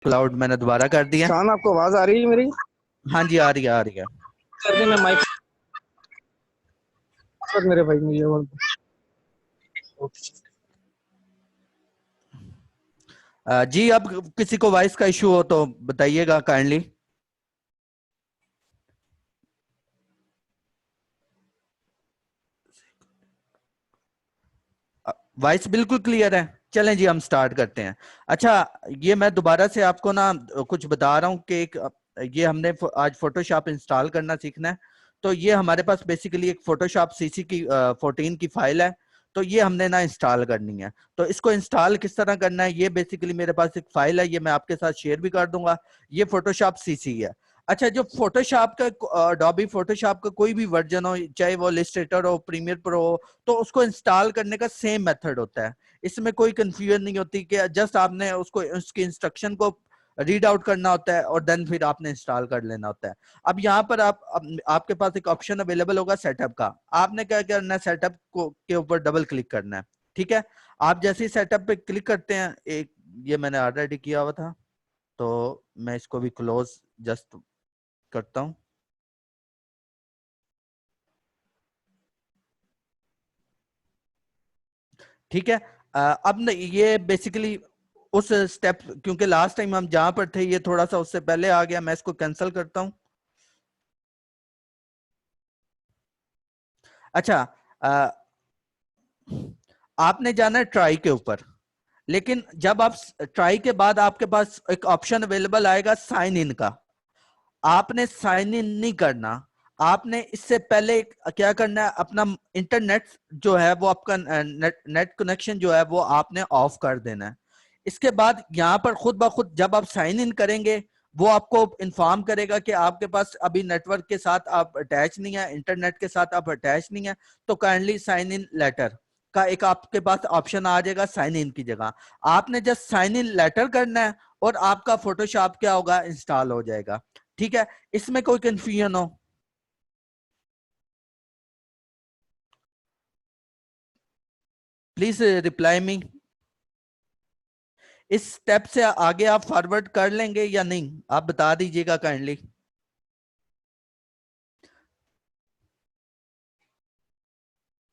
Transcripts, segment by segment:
Cloud मैंने दोबारा कर दिया। शान, आपको आवाज आ रही है मेरी? हाँ जी, आ रही है, आ रही है। कर दी मैं माइक पर मेरे भाई मुझे बोल। जी, अब किसी को वॉइस का इशू हो तो बताइएगा काइंडली। वॉइस बिल्कुल क्लियर है। चलें जी, हम स्टार्ट करते हैं। अच्छा, ये मैं दोबारा से आपको ना कुछ बता रहा हूँ कि ये हमने आज फोटोशॉप इंस्टॉल करना सीखना है। तो ये हमारे पास बेसिकली एक फोटोशॉप सीसी की 14 की फाइल है। तो ये हमने ना इंस्टॉल करनी है। तो इसको इंस्टॉल किस तरह करना है, ये बेसिकली मेरे पास एक फाइल है, ये मैं आपके साथ शेयर भी कर दूंगा। ये फोटोशॉप सीसी है। अच्छा, जो फोटोशॉप का अडोबी फोटोशॉप का कोई भी वर्जन हो, चाहे वो इलस्ट्रेटर हो, प्रीमियर प्रो हो, तो उसको इंस्टॉल करने का सेम मेथड होता है। इसमें कोई कंफ्यूजन नहीं होती कि जस्ट आपने उसको उसकी इंस्ट्रक्शन को रीड आउट करना होता है और देन फिर आपने इंस्टॉल कर लेना होता है। अब यहाँ पर आपके पास एक ऑप्शन अवेलेबल होगा सेटअप का। आपने क्या करना है, सेटअप को के ऊपर डबल क्लिक करना है। ठीक है, आप जैसे ही सेटअप पे क्लिक करते हैं, एक ये मैंने ऑलरेडी किया हुआ था, तो मैं इसको भी क्लोज जस्ट करता हूं। ठीक है। अब ये बेसिकली उस स्टेप, क्योंकि लास्ट टाइम हम जहां पर थे ये थोड़ा सा उससे पहले आ गया, मैं इसको कैंसिल करता हूं। अच्छा, अ, आपने जाना है ट्राई के ऊपर। लेकिन जब आप ट्राई के बाद आपके पास एक ऑप्शन अवेलेबल आएगा साइन इन का। आपने साइन इन नहीं करना। आपने इससे पहले क्या करना है, अपना इंटरनेट जो है वो आपका नेट कनेक्शन जो है वो आपने ऑफ कर देना है। इसके बाद यहाँ पर खुद ब खुद जब आप साइन इन करेंगे, वो आपको इन्फॉर्म करेगा कि आपके पास अभी नेटवर्क के साथ आप अटैच नहीं है, इंटरनेट के साथ आप अटैच नहीं है, तो काइंडली साइन इन लेटर का एक आपके पास ऑप्शन आ जाएगा साइन इन की जगह। आपने जस्ट साइन इन लेटर करना है और आपका फोटोशॉप क्या होगा, इंस्टॉल हो जाएगा। ठीक है, इसमें कोई कंफ्यूजन हो प्लीज रिप्लाई मी। इस स्टेप से आगे आप फॉरवर्ड कर लेंगे या नहीं, आप बता दीजिएगा काइंडली।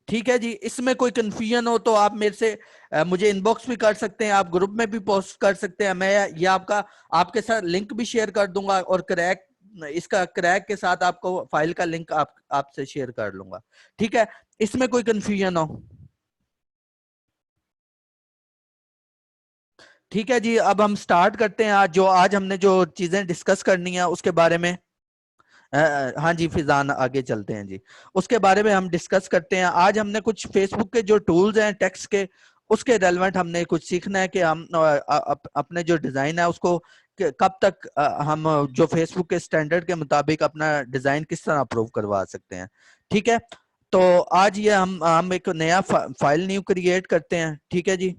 ठीक है जी, इसमें कोई कंफ्यूजन हो तो आप मेरे से मुझे इनबॉक्स भी कर सकते हैं, आप ग्रुप में भी पोस्ट कर सकते हैं। मैं ये आपके साथ लिंक भी शेयर कर दूंगा और इसका क्रैक के साथ आपको फाइल का लिंक आपसे शेयर कर लूंगा। ठीक है, इसमें कोई कंफ्यूजन हो? ठीक है जी, अब हम स्टार्ट करते हैं। आज हमने जो चीजें डिस्कस करनी है उसके बारे में। हाँ जी फिजान, आगे चलते हैं जी। उसके बारे में हम डिस्कस करते हैं। आज हमने कुछ फेसबुक के जो टूल्स हैं टेक्स्ट के, उसके रेलेवेंट हमने कुछ सीखना है कि हम अपने जो डिजाइन है उसको कब तक हम जो फेसबुक के स्टैंडर्ड के मुताबिक अपना डिजाइन किस तरह अप्रूव करवा सकते हैं। ठीक है, तो आज ये हम एक नया फाइल न्यू क्रिएट करते हैं। ठीक है जी,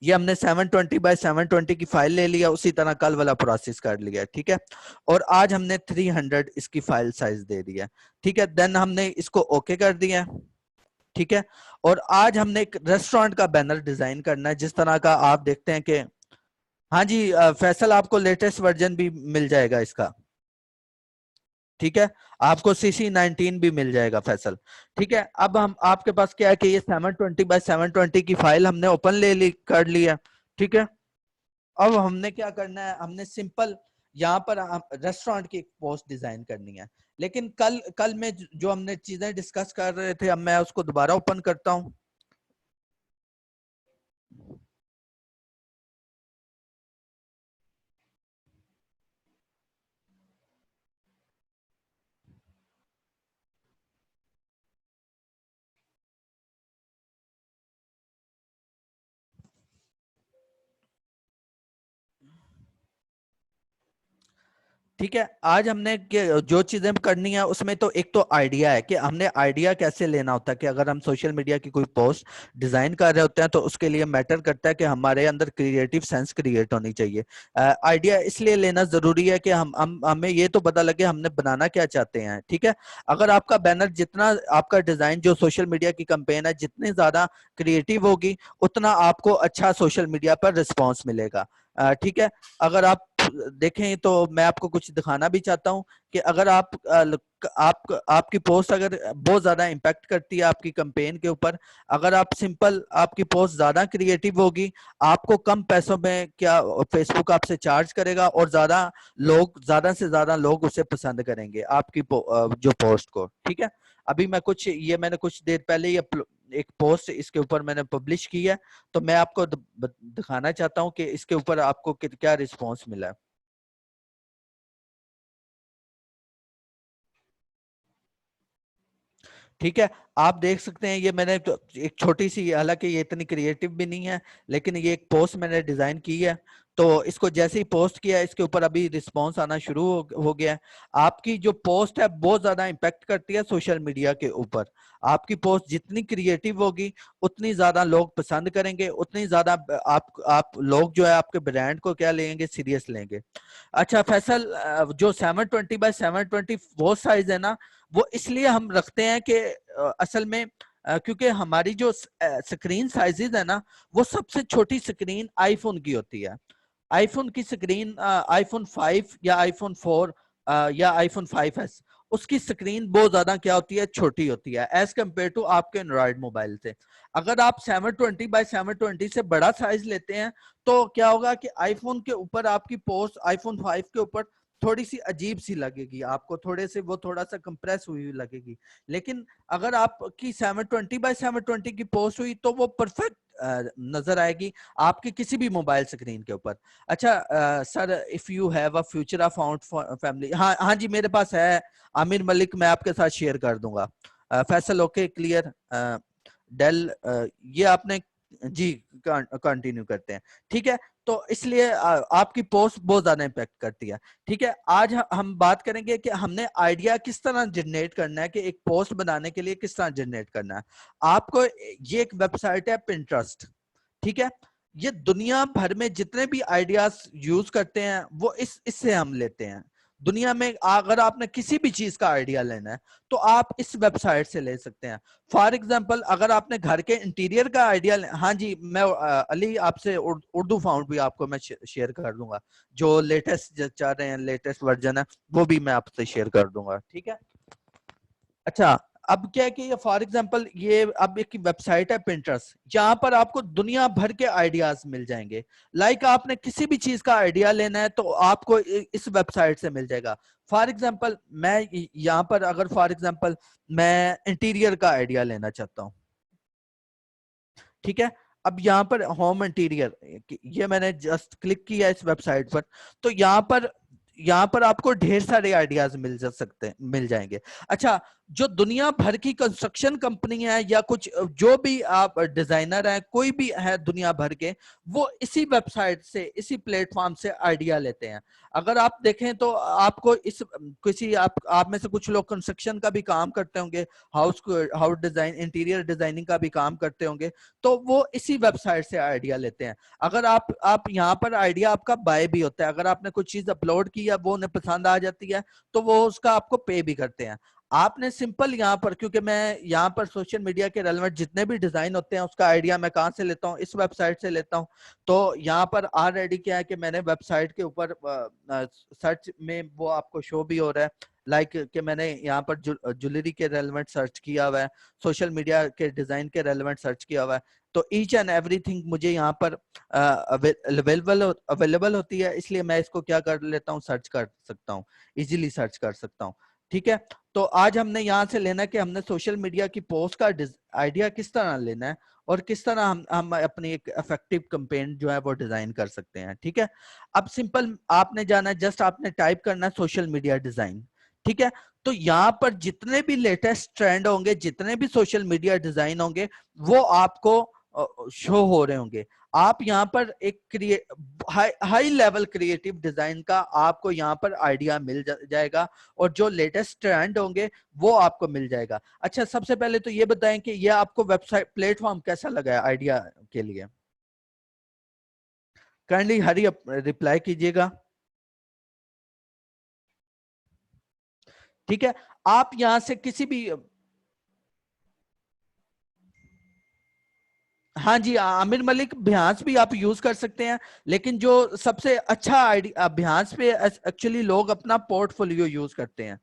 ये हमने 720 बाय 720 की फाइल ले लिया, उसी तरह कल वाला प्रोसेस कर लिया। ठीक है, और आज हमने 300 इसकी फाइल साइज दे दिया। ठीक है, देन हमने इसको ओके कर दिया। ठीक है, और आज हमने एक रेस्टोरेंट का बैनर डिजाइन करना है, जिस तरह का आप देखते हैं कि हाँ जी फैसल, आपको लेटेस्ट वर्जन भी मिल जाएगा इसका। ठीक है, आपको CC19 भी मिल जाएगा फैसल। ठीक है, अब हम आपके पास क्या है कि ये 720 बाय 720 की फाइल हमने ओपन कर ली है। ठीक है, अब हमने क्या करना है, हमने सिंपल यहाँ पर रेस्टोरेंट की एक पोस्ट डिजाइन करनी है। लेकिन कल कल में जो हमने चीजें डिस्कस कर रहे थे, अब मैं उसको दोबारा ओपन करता हूँ। ठीक है, आज हमने जो चीजें करनी है उसमें तो एक तो आइडिया है कि हमने आइडिया कैसे लेना होता है कि अगर हम सोशल मीडिया की कोई पोस्ट डिजाइन कर रहे होते हैं तो उसके लिए मैटर करता है कि हमारे अंदर क्रिएटिव सेंस क्रिएट होनी चाहिए। आइडिया इसलिए लेना जरूरी है कि हमें ये तो पता लगे हमने बनाना क्या चाहते हैं। ठीक है, अगर आपका बैनर जितना, आपका डिजाइन जो सोशल मीडिया की कंपेन है जितनी ज्यादा क्रिएटिव होगी, उतना आपको अच्छा सोशल मीडिया पर रिस्पॉन्स मिलेगा। ठीक है। अगर आप देखें तो मैं आपको कुछ दिखाना भी चाहता हूं कि अगर आपकी पोस्ट अगर बहुत ज्यादा इम्पैक्ट करती है आपकी कैंपेन के ऊपर, अगर आप सिंपल आपकी पोस्ट ज्यादा क्रिएटिव होगी, आपको कम पैसों में क्या फेसबुक आपसे चार्ज करेगा और ज्यादा से ज्यादा लोग उसे पसंद करेंगे आपकी जो पोस्ट को। ठीक है। अभी मैंने कुछ देर पहले ही एक पोस्ट इसके ऊपर मैंने पब्लिश की है, तो मैं आपको दिखाना चाहता हूं कि इसके ऊपर आपको क्या रिस्पॉन्स मिला है। ठीक है। आप देख सकते हैं ये मैंने तो एक छोटी सी, हालांकि ये इतनी क्रिएटिव भी नहीं है, लेकिन ये एक पोस्ट मैंने डिजाइन की है। तो इसको जैसे ही पोस्ट किया, इसके ऊपर अभी रिस्पांस आना शुरू हो गया है। आपकी जो पोस्ट है बहुत ज्यादा इम्पैक्ट करती है सोशल मीडिया के ऊपर। आपकी पोस्ट जितनी क्रिएटिव होगी उतनी ज्यादा लोग पसंद करेंगे, उतनी ज्यादा आप लोग जो है आपके ब्रांड को क्या लेंगे, सीरियस लेंगे। अच्छा फैसल, जो 720 बाय 720 वो साइज है ना, वो इसलिए हम रखते हैं कि असल में क्योंकि हमारी जो स्क्रीन साइजेस है ना, वो सबसे छोटी स्क्रीन आईफोन की होती है। आईफोन की स्क्रीन आईफोन 5 या आईफोन 4 या आईफोन 5s, उसकी स्क्रीन बहुत ज्यादा क्या होती है, छोटी होती है एज कम्पेयर टू आपके एंड्रॉइड मोबाइल से। अगर आप 720 बाय 720 से बड़ा साइज लेते हैं तो क्या होगा कि आईफोन के ऊपर आपकी पोस्ट आईफोन 5 के ऊपर थोड़ी सी अजीब सी लगेगी आपको, थोड़ा सा कंप्रेस हुई लगेगी। लेकिन अगर आपकी 720 बाय 720 की पोस्ट हुई तो वो परफेक्ट नजर आएगी आपके किसी भी मोबाइल स्क्रीन के ऊपर। अच्छा sir, if you have a future of found family, हाँ हाँ जी मेरे पास है आमिर मलिक, मैं आपके साथ शेयर कर दूंगा। Faisal okay clear. डेल ये आपने जी कंटिन्यू करते हैं। ठीक है। तो इसलिए आपकी पोस्ट बहुत ज्यादा इम्पैक्ट करती है। ठीक है। आज हम बात करेंगे कि हमने आइडिया किस तरह जनरेट करना है, कि एक पोस्ट बनाने के लिए किस तरह जनरेट करना है। आपको ये एक वेबसाइट है पिंटरेस्ट। ठीक है। ये दुनिया भर में जितने भी आइडियाज यूज करते हैं वो इससे हम लेते हैं। दुनिया में अगर आपने किसी भी चीज का आइडिया लेना है तो आप इस वेबसाइट से ले सकते हैं। फॉर एग्जाम्पल, अगर आपने घर के इंटीरियर का आइडिया, हाँ जी मैं अली आपसे उर्दू फाउंड भी आपको मैं शेयर कर दूंगा, जो लेटेस्ट चाह रहे हैं, लेटेस्ट वर्जन है वो भी मैं आपसे शेयर कर दूंगा। ठीक है। अच्छा, अब क्या है कि ये फॉर एग्जांपल ये अब एक वेबसाइट है पिंटरेस्ट, जहां पर आपको दुनिया भर के आइडियाज मिल जाएंगे। लाइक आपने किसी भी चीज का आइडिया लेना है तो आपको इस वेबसाइट से मिल जाएगा। फॉर एग्जांपल मैं यहाँ पर अगर फॉर एग्जांपल मैं इंटीरियर का आइडिया लेना चाहता हूँ। ठीक है। अब यहाँ पर होम इंटीरियर, ये मैंने जस्ट क्लिक किया इस वेबसाइट पर, तो यहाँ पर आपको ढेर सारे आइडियाज मिल जाएंगे। अच्छा, जो दुनिया भर की कंस्ट्रक्शन कंपनी है या कुछ जो भी आप डिजाइनर हैं, कोई भी है दुनिया भर के, वो इसी वेबसाइट से, इसी प्लेटफॉर्म से आइडिया लेते हैं। अगर आप देखें तो आपको इस किसी आप में से कुछ लोग कंस्ट्रक्शन का भी काम करते होंगे, हाउस डिजाइन, इंटीरियर डिजाइनिंग का भी काम करते होंगे, तो वो इसी वेबसाइट से आइडिया लेते हैं। अगर आप यहाँ पर आइडिया आपका बाय भी होता है, अगर आपने कुछ चीज अपलोड की है वो उन्हें पसंद आ जाती है तो वो उसका आपको पे भी करते हैं। आपने सिंपल यहाँ पर, क्योंकि मैं यहाँ पर सोशल मीडिया के रेलेवेंट जितने भी डिजाइन होते हैं उसका आइडिया मैं कहाँ से लेता हूँ, इस वेबसाइट से लेता हूँ। तो यहाँ पर ऑलरेडी क्या है कि मैंने वेबसाइट के ऊपर सर्च में वो आपको शो भी हो रहा है, लाइक कि मैंने यहाँ पर ज्वेलरी के रेलेवेंट सर्च किया हुआ है, सोशल मीडिया के डिजाइन के रेलेवेंट सर्च किया हुआ है। तो ईच एंड एवरीथिंग मुझे यहाँ पर अवेलेबल होती है, इसलिए मैं इसको क्या कर लेता हूँ, सर्च कर सकता हूँ, इजीली सर्च कर सकता हूँ। ठीक है। तो आज हमने यहाँ से लेना है कि हमने सोशल मीडिया की पोस्ट का आइडिया किस तरह लेना है और किस तरह हम अपनी एक इफेक्टिव कैंपेन जो है वो डिजाइन कर सकते हैं। ठीक है। अब सिंपल आपने जाना है, जस्ट आपने टाइप करना है सोशल मीडिया डिजाइन। ठीक है। तो यहाँ पर जितने भी लेटेस्ट ट्रेंड होंगे, जितने भी सोशल मीडिया डिजाइन होंगे, वो आपको शो हो रहे होंगे। आप यहाँ पर एक हाई लेवल क्रिएटिव डिजाइन का आपको यहाँ पर आइडिया मिल जाएगा और जो लेटेस्ट ट्रेंड होंगे वो आपको मिल जाएगा। अच्छा, सबसे पहले तो ये बताएं कि ये आपको वेबसाइट प्लेटफॉर्म कैसा लगा है आइडिया के लिए। काइंडली हरी रिप्लाई कीजिएगा। ठीक है। आप यहां से किसी भी हाँ जी, आमिर मलिक Behance भी आप यूज कर सकते हैं, लेकिन जो सबसे अच्छा आइडिया Behance पे एक्चुअली लोग अपना पोर्टफोलियो यूज करते हैं,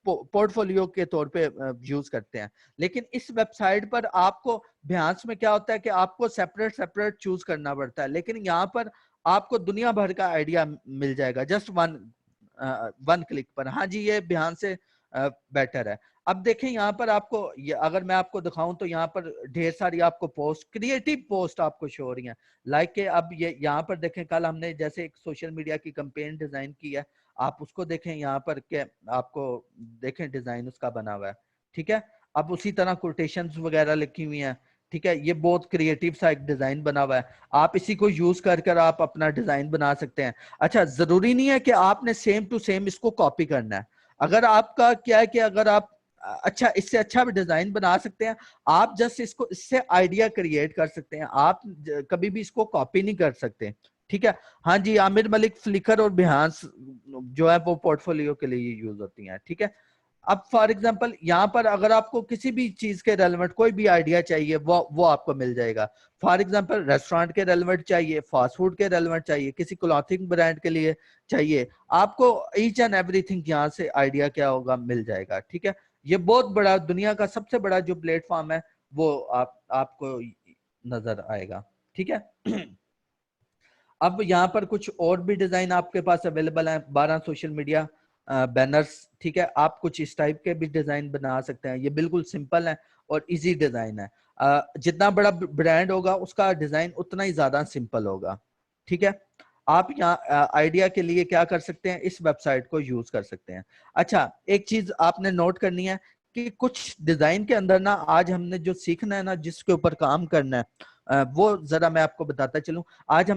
पोर्टफोलियो के तौर पे यूज करते हैं। लेकिन इस वेबसाइट पर आपको Behance में क्या होता है कि आपको सेपरेट सेपरेट चूज करना पड़ता है, लेकिन यहाँ पर आपको दुनिया भर का आइडिया मिल जाएगा जस्ट वन क्लिक पर। हाँ जी, ये Behance से बेटर है। अब देखें यहाँ पर आपको अगर मैं आपको दिखाऊं तो यहाँ पर ढेर सारी आपको पोस्ट, क्रिएटिव पोस्ट आपको शो हो रही हैं। लाइक के अब ये यहाँ पर देखें, कल हमने जैसे एक सोशल मीडिया की कैंपेन डिजाइन की है, आप उसको देखें यहाँ पर के आपको देखें डिजाइन उसका बना हुआ है। ठीक है, अब उसी तरह कोटेशंस वगैरह लिखी हुई हैं। ठीक है, ये बहुत क्रिएटिव सा एक डिजाइन बना हुआ है, आप इसी को यूज कर कर आप अपना डिजाइन बना सकते हैं। अच्छा, जरूरी नहीं है कि आपने सेम टू सेम इसको कॉपी करना है। अगर आपका क्या है कि अगर आप अच्छा इससे अच्छा भी डिजाइन बना सकते हैं, आप जस्ट इसको इससे आइडिया क्रिएट कर सकते हैं, आप कभी भी इसको कॉपी नहीं कर सकते। ठीक है। हाँ जी, आमिर मलिक फ्लिकर और Behance जो है वो पोर्टफोलियो के लिए यूज होती हैं। ठीक है। अब फॉर एग्जांपल यहाँ पर अगर आपको किसी भी चीज के रेलेवेंट कोई भी आइडिया चाहिए, वो आपको मिल जाएगा। फॉर एग्जांपल रेस्टोरेंट के रेलेवेंट चाहिए, फास्ट फूड के रेलेवेंट चाहिए, किसी क्लॉथिंग ब्रांड के लिए चाहिए, आपको ईच एंड एवरीथिंग यहाँ से आइडिया क्या होगा मिल जाएगा। ठीक है, ये बहुत बड़ा दुनिया का सबसे बड़ा जो प्लेटफॉर्म है वो आपको नजर आएगा। ठीक है। अब यहाँ पर कुछ और भी डिजाइन आपके पास अवेलेबल है, 12 सोशल मीडिया बैनर्स। ठीक है, आप कुछ इस टाइप के भी डिजाइन बना सकते हैं, ये बिल्कुल सिंपल है और इजी डिजाइन है। जितना बड़ा ब्रांड होगा उसका डिजाइन उतना ही ज्यादा सिंपल होगा। ठीक है, आप यहाँ आइडिया के लिए क्या कर सकते हैं, इस वेबसाइट को यूज कर सकते हैं। अच्छा, एक चीज आपने नोट करनी है कि कुछ डिजाइन के अंदर ना आज हमने जो सीखना है ना, जिसके ऊपर काम करना है, वो जरा मैं आपको बताता चलूं। आज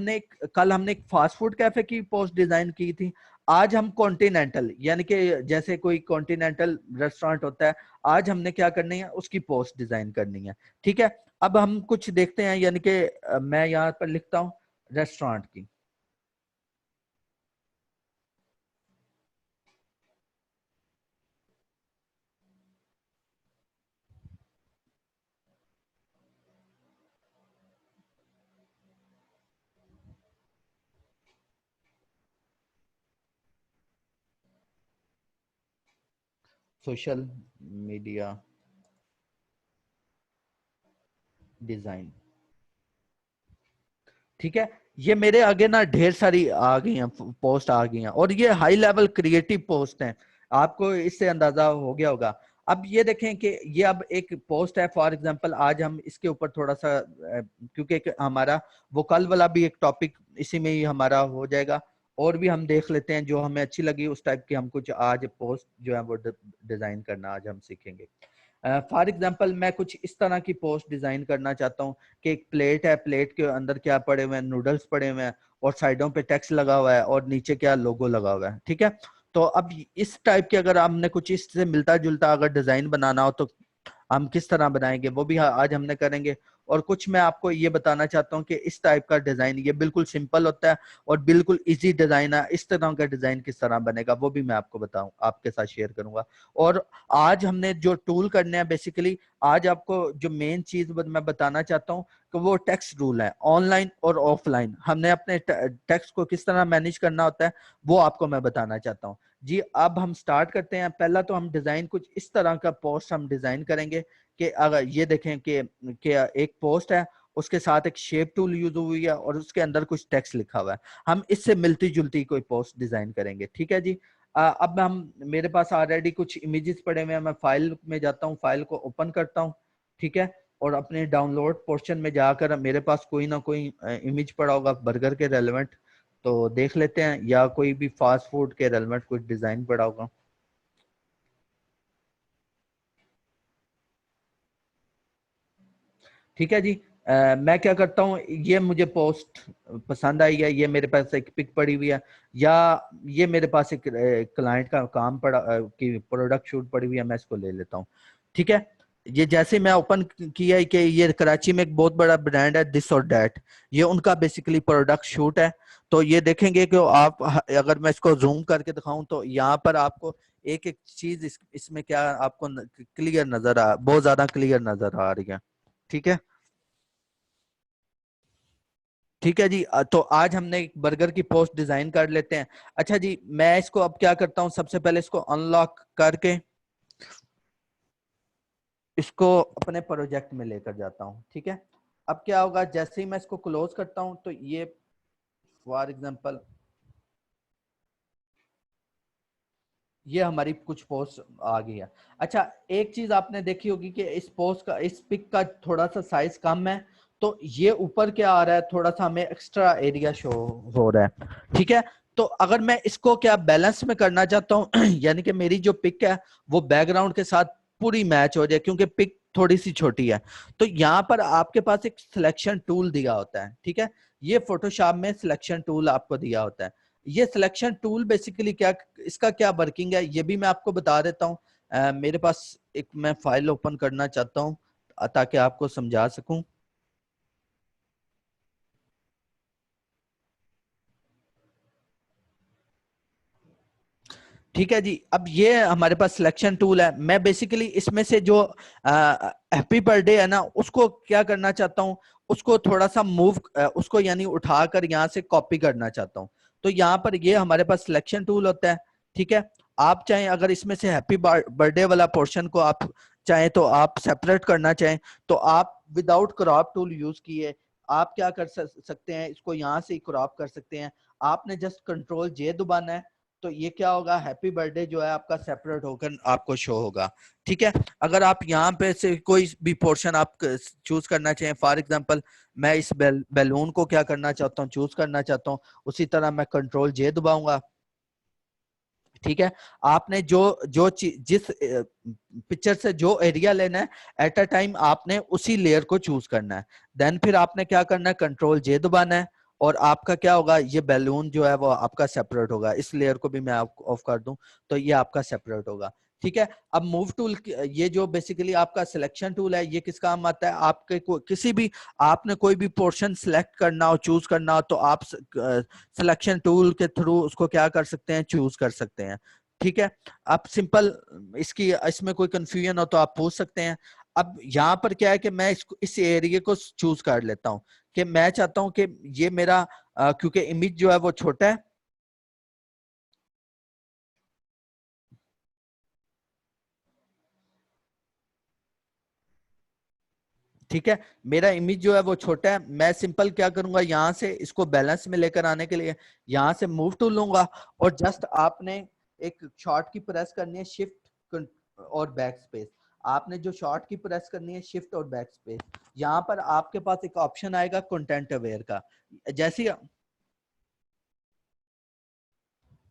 कल हमने एक फास्ट फूड कैफे की पोस्ट डिजाइन की थी। आज हम कॉन्टिनेंटल, यानी कि जैसे कोई कॉन्टिनेंटल रेस्टोरेंट होता है, आज हमने क्या करनी है, उसकी पोस्ट डिजाइन करनी है। ठीक है, अब हम कुछ देखते हैं, यानी कि मैं यहाँ पर लिखता हूँ रेस्टोरेंट की। Social media design. ठीक है, ये मेरे आगे ना ढेर सारी आ गई हैं, पोस्ट आ गई हैं, और ये हाई लेवल क्रिएटिव पोस्ट हैं, आपको इससे अंदाजा हो गया होगा। अब ये देखें कि ये अब एक पोस्ट है, फॉर एग्जांपल आज हम इसके ऊपर थोड़ा सा क्योंकि हमारा वो कल वाला भी एक टॉपिक इसी में ही हमारा हो जाएगा, और भी हम देख लेते हैं जो हमें अच्छी लगी उस टाइप की हम कुछ आज पोस्ट जो है वो डिजाइन करना आज हम सीखेंगे। फॉर एग्जाम्पल मैं कुछ इस तरह की पोस्ट डिजाइन करना चाहता हूँ कि एक प्लेट है, प्लेट के अंदर क्या पड़े हुए हैं, नूडल्स पड़े हुए हैं, और साइडों पे टेक्स्ट लगा हुआ है, और नीचे क्या लोगो लगा हुआ है। ठीक है, तो अब इस टाइप के अगर हमने कुछ इससे मिलता जुलता अगर डिजाइन बनाना हो तो हम किस तरह बनाएंगे, वो भी आज हमने करेंगे। और कुछ मैं आपको ये बताना चाहता हूँ कि इस टाइप का डिजाइन ये बिल्कुल सिंपल होता है और बिल्कुल इजी डिजाइन है, इस तरह का डिजाइन किस तरह बनेगा वो भी मैं आपको बताऊं, आपके साथ शेयर करूंगा। और आज हमने जो टूल करने हैं बेसिकली, आज आपको जो मेन चीज मैं बताना चाहता हूँ कि वो टेक्स्ट रूल है, ऑनलाइन और ऑफलाइन हमने अपने टेक्स्ट को किस तरह मैनेज करना होता है वो आपको मैं बताना चाहता हूँ। जी, अब हम स्टार्ट करते हैं। पहला तो हम डिजाइन कुछ इस तरह का पोस्ट हम डिजाइन करेंगे कि अगर ये देखें कि एक पोस्ट है, उसके साथ एक शेप टूल यूज हुई है और उसके अंदर कुछ टेक्स्ट लिखा हुआ है, हम इससे मिलती जुलती कोई पोस्ट डिजाइन करेंगे। ठीक है जी। अब हम मेरे पास ऑलरेडी कुछ इमेजेस पड़े हुए हैं, मैं फाइल में जाता हूँ, फाइल को ओपन करता हूँ। ठीक है, और अपने डाउनलोड पोर्शन में जाकर मेरे पास कोई ना कोई इमेज पड़ा होगा बर्गर के रेलेवेंट, तो देख लेते हैं, या कोई भी फास्ट फूड के रेलेवेंट कुछ डिजाइन पड़ा होगा। ठीक है जी। मैं क्या करता हूँ, ये मुझे पोस्ट पसंद आई है, ये मेरे पास एक पिक पड़ी हुई है, या ये मेरे पास एक क्लाइंट का काम पड़ा की प्रोडक्ट शूट पड़ी हुई है, मैं इसको ले लेता हूँ। ठीक है, ये जैसे मैं ओपन किया है कि ये कराची में एक बहुत बड़ा ब्रांड है दिस और दैट, ये उनका बेसिकली प्रोडक्ट शूट है। तो ये देखेंगे कि आप अगर मैं इसको जूम करके दिखाऊं तो यहाँ पर आपको एक एक चीज इसमें क्या आपको क्लियर नजर बहुत ज्यादा क्लियर नजर आ रही है। ठीक है, ठीक है जी। तो आज हमने एक बर्गर की पोस्ट डिजाइन कर लेते हैं। अच्छा जी, मैं इसको अब क्या करता हूँ, सबसे पहले इसको अनलॉक करके इसको अपने प्रोजेक्ट में लेकर जाता हूँ। ठीक है, अब क्या होगा, जैसे ही मैं इसको क्लोज करता हूँ तो ये फॉर एग्जांपल ये हमारी कुछ पोस्ट आ गई है। अच्छा, एक चीज आपने देखी होगी कि इस पोस्ट का, इस पिक का थोड़ा सा साइज कम है, तो ये ऊपर क्या आ रहा है, थोड़ा सा हमें एक्स्ट्रा एरिया शो हो रहा है। ठीक है, तो अगर मैं इसको क्या बैलेंस में करना चाहता हूँ यानी कि मेरी जो पिक है वो बैकग्राउंड के साथ पूरी मैच हो जाए, क्योंकि पिक थोड़ी सी छोटी है, तो यहाँ पर आपके पास एक सिलेक्शन टूल दिया होता है। ठीक है, ये फोटोशॉप में सिलेक्शन टूल आपको दिया होता है। ये सिलेक्शन टूल बेसिकली क्या, इसका क्या वर्किंग है ये भी मैं आपको बता देता हूँ। मेरे पास एक, मैं फाइल ओपन करना चाहता हूँ ताकि आपको समझा सकूं। ठीक है जी, अब ये हमारे पास सिलेक्शन टूल है। मैं बेसिकली इसमें से जो हैप्पी बर्थडे है ना, उसको क्या करना चाहता हूँ, उसको थोड़ा सा मूव, उसको यानी उठाकर यहाँ से कॉपी करना चाहता हूँ। तो यहाँ पर ये हमारे पास सिलेक्शन टूल होता है। ठीक है, आप चाहें अगर इसमें से हैप्पी बर्थडे वाला पोर्शन को आप चाहें तो आप सेपरेट करना चाहें, तो आप विदाउट क्रॉप टूल यूज किए आप क्या कर सकते हैं, इसको यहाँ से क्रॉप कर सकते हैं। आपने जस्ट कंट्रोल जे दबाना है, तो ये क्या होगा, हैप्पी बर्थडे जो है आपका सेपरेट होकर आपको शो होगा। ठीक है, अगर आप यहाँ पे से कोई भी पोर्शन आप चूज करना चाहें, फॉर एग्जांपल मैं इस बैलून को क्या करना चाहता हूँ, चूज करना चाहता हूँ, उसी तरह मैं कंट्रोल जे दबाऊंगा। ठीक है, आपने जो जो जिस पिक्चर से जो एरिया लेना है एट अ टाइम आपने उसी लेयर को चूज करना है। देन फिर आपने क्या करना है, कंट्रोल जे दबाना है, और आपका क्या होगा, ये बैलून जो है वो आपका सेपरेट होगा। इस लेयर को भी मैं आपको ऑफ कर दूं तो ये आपका सेपरेट होगा। ठीक है, अब मूव टूल, ये जो बेसिकली आपका सिलेक्शन टूल है, ये किस काम आता है, आपके किसी भी, आपने कोई भी पोर्शन सिलेक्ट करना हो, चूज करना हो, तो आप सिलेक्शन टूल के थ्रू उसको क्या कर सकते हैं, चूज कर सकते हैं। ठीक है, आप सिंपल, इसकी इसमें कोई कंफ्यूजन हो तो आप पूछ सकते हैं। अब यहाँ पर क्या है कि मैं इसको, इस एरिया को चूज कर लेता हूँ कि मैं चाहता हूँ कि ये मेरा क्योंकि इमेज जो है वो छोटा है। ठीक है, मेरा इमेज जो है वो छोटा है, मैं सिंपल क्या करूंगा, यहाँ से इसको बैलेंस में लेकर आने के लिए यहाँ से मूव टूल लूंगा, और जस्ट आपने एक शॉर्ट की प्रेस करनी है, शिफ्ट और बैक स्पेस। आपने जो शॉर्ट की प्रेस करनी है, शिफ्ट और बैक स्पेस, यहाँ पर आपके पास एक ऑप्शन आएगा कंटेंट अवेयर का। जैसे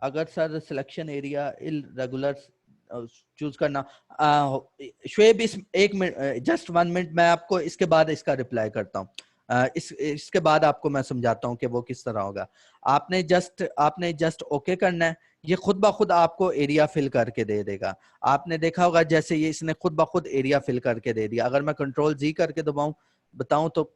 अगर sir selection area irregular choose करना, शुएब इस एक मिनट, जस्ट 1 मिनट, मैं आपको इसके बाद इसका रिप्लाई करता हूँ। इसके बाद आपको मैं समझाता हूँ कि वो किस तरह होगा। आपने जस्ट ओके करना है, ये खुद ब खुद आपको एरिया फिल करके दे देगा। आपने देखा होगा जैसे ये इसने खुद ब खुद एरिया फिल करके दे दिया। अगर मैं कंट्रोल जी करके दबाऊं बताऊं तो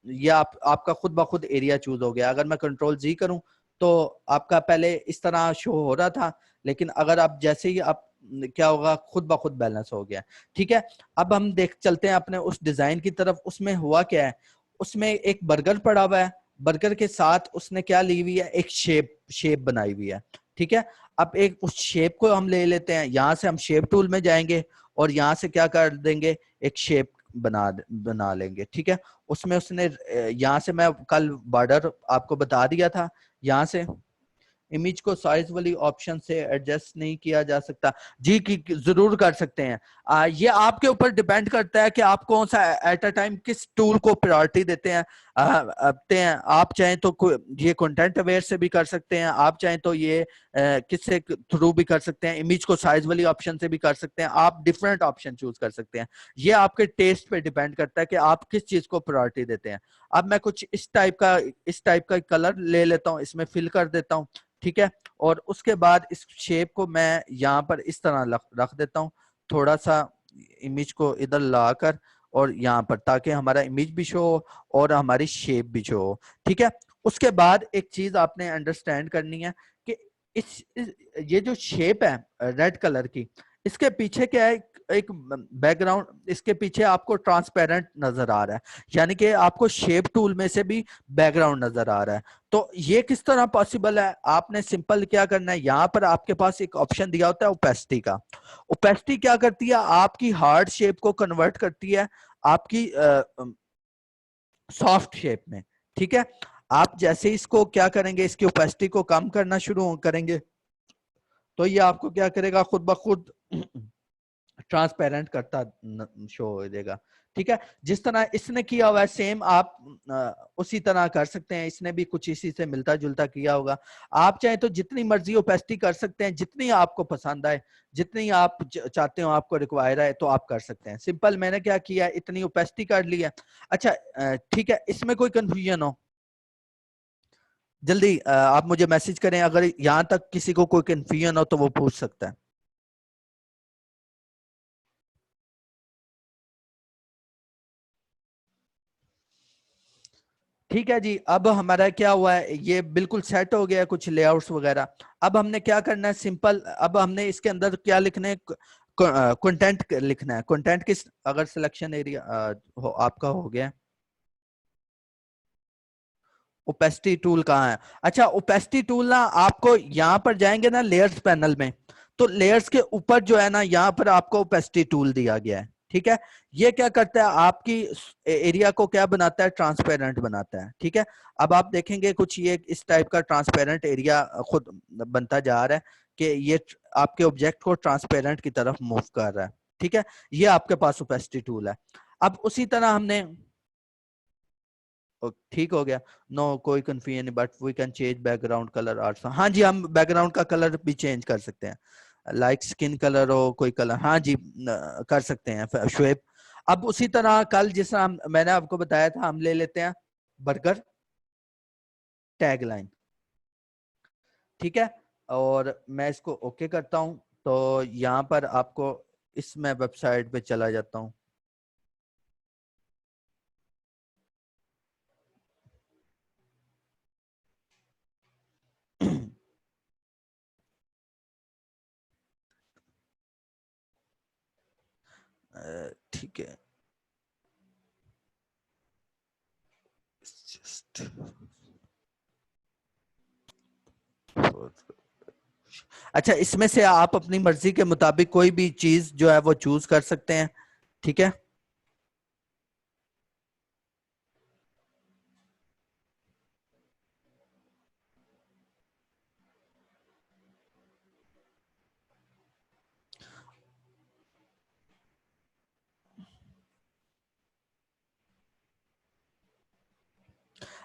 ये आपका खुद ब खुद एरिया चूज हो गया। अगर मैं कंट्रोल जी करूं तो आपका पहले इस तरह शो हो रहा था, लेकिन अगर आप जैसे ही आप क्या होगा, खुद ब खुद बैलेंस हो गया। ठीक है, अब हम देख चलते हैं अपने उस डिजाइन की तरफ। उसमें हुआ क्या है, उसमें एक बर्गर पड़ा हुआ है, बर्गर के साथ उसने क्या ली हुई है, एक शेप शेप बनाई हुई है। ठीक है, अब एक उस शेप को हम ले लेते हैं, यहाँ से हम शेप टूल में जाएंगे और यहाँ से क्या कर देंगे, एक शेप बना बना लेंगे। ठीक है, उसमें उसने यहाँ से, मैं कल बॉर्डर आपको बता दिया था, यहाँ से इमेज को साइज वाली ऑप्शन से एडजस्ट नहीं किया जा सकता। जी जरूर कर सकते हैं। ये आपके ऊपर डिपेंड करता है कि आप कौन सा एट अ टाइम किस टूल को प्रायोरिटी देते हैं। आप चाहें तो ये कंटेंट अवेयर से भी कर सकते हैं, आप चाहें तो ये किससे थ्रू भी कर सकते हैं, इमेज को साइज वाली ऑप्शन से भी कर सकते हैं, आप डिफरेंट ऑप्शन चूज कर सकते हैं। ये आपके टेस्ट पे डिपेंड करता है कि आप किस चीज को प्रायोरिटी देते हैं। अब मैं कुछ इस टाइप का कलर ले लेता हूँ, इसमें फिल कर देता हूँ। ठीक है, और उसके बाद इस शेप को मैं यहाँ पर इस तरह रख देता हूँ, थोड़ा सा इमेज को इधर लाकर और यहाँ पर, ताकि हमारा इमेज भी शो हो और हमारी शेप भी शो हो। ठीक है, उसके बाद एक चीज आपने अंडरस्टैंड करनी है कि इस ये जो शेप है रेड कलर की, इसके पीछे क्या है, एक बैकग्राउंड, इसके पीछे आपको ट्रांसपेरेंट नजर आ रहा है, यानी कि आपको शेप टूल में से भी बैकग्राउंड नजर आ रहा है। तो ये किस तरह पॉसिबल है? आपने सिंपल क्या करना है, यहाँ पर आपके पास एक ऑप्शन दिया होता है ओपेसिटी का। ओपेसिटी क्या करती है, आपकी हार्ड शेप को कन्वर्ट करती है आपकी सॉफ्ट शेप में। ठीक है, आप जैसे इसको क्या करेंगे, इसकी ओपेसिटी को कम करना शुरू करेंगे तो ये आपको क्या करेगा, खुद ब खुद ट्रांसपेरेंट करता शो हो जाएगा। ठीक है, जिस तरह इसने किया हुआ है सेम आप उसी तरह कर सकते हैं। इसने भी कुछ इसी से मिलता जुलता किया होगा। आप चाहे तो जितनी मर्जी ओपेसिटी कर सकते हैं, जितनी आपको पसंद आए, जितनी आप चाहते हो, आपको रिक्वायर है तो आप कर सकते हैं। सिंपल मैंने क्या किया, इतनी ओपेसिटी कर ली है। अच्छा ठीक है, इसमें कोई कंफ्यूजन हो जल्दी आप मुझे मैसेज करें, अगर यहां तक किसी को कोई कंफ्यूजन हो तो वो पूछ सकता है। ठीक है जी, अब हमारा क्या हुआ है, ये बिल्कुल सेट हो गया है कुछ लेआउट्स वगैरह। अब हमने क्या करना है, सिंपल अब हमने इसके अंदर क्या लिखना है, कंटेंट लिखना है। कंटेंट किस, अगर सिलेक्शन एरिया आपका हो गया, ओपेसिटी टूल कहाँ है? अच्छा, ओपेसिटी टूल ना आपको यहाँ पर जाएंगे ना लेयर्स पैनल में, तो लेयर्स के ऊपर जो है ना, यहाँ पर आपको ओपेसिटी टूल दिया गया है। ठीक है, ये क्या करता है, आपकी एरिया को क्या बनाता है, ट्रांसपेरेंट बनाता है। ठीक है, अब आप देखेंगे कुछ ये इस टाइप का ट्रांसपेरेंट एरिया खुद बनता जा रहा है कि ये आपके ऑब्जेक्ट को ट्रांसपेरेंट की तरफ मूव कर रहा है। ठीक है, ये आपके पास ओपेसिटी टूल है। अब उसी तरह हमने ठीक हो गया, नो कोई confusion, but we can change background colour also. हाँ जी, हम बैकग्राउंड का कलर भी चेंज कर सकते हैं, लाइक स्किन कलर हो कोई कलर, हाँ जी कर सकते हैं शुएब। अब उसी तरह कल जिस तरह मैंने आपको बताया था, हम ले लेते हैं बर्गर टैगलाइन। ठीक है, और मैं इसको ओके करता हूं, तो यहाँ पर आपको इस मैं वेबसाइट पे चला जाता हूँ। ठीक है, just अच्छा, इसमें से आप अपनी मर्जी के मुताबिक कोई भी चीज जो है वो चूज कर सकते हैं। ठीक है,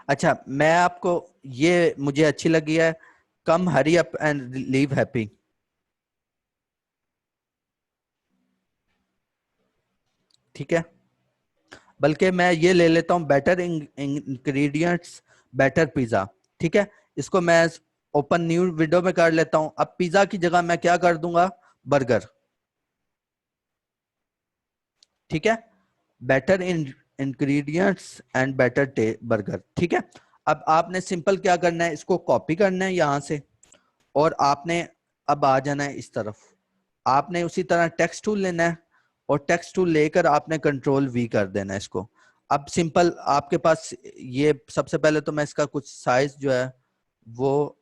अच्छा मैं आपको, ये मुझे अच्छी लगी है, come hurry up and leave happy. ठीक है, बल्कि मैं ये ले लेता हूं, बेटर इंग्रेडिएंट्स बेटर पिज्जा। ठीक है, इसको मैं ओपन न्यू विंडो में कर लेता हूं। अब पिज्जा की जगह मैं क्या कर दूंगा, बर्गर। ठीक है, better ingredients and better burger. ठीक है, अब आपने सिंपल क्या करना है, इसको कॉपी करना है यहां से, और आपने अब आ जाना है इस तरफ। आपने उसी तरह टेक्स्ट टूल लेना है, और टेक्स्ट टूल लेकर आपने कंट्रोल वी कर देना है इसको। अब सिंपल आपके पास ये, सबसे पहले तो मैं इसका कुछ साइज जो है वो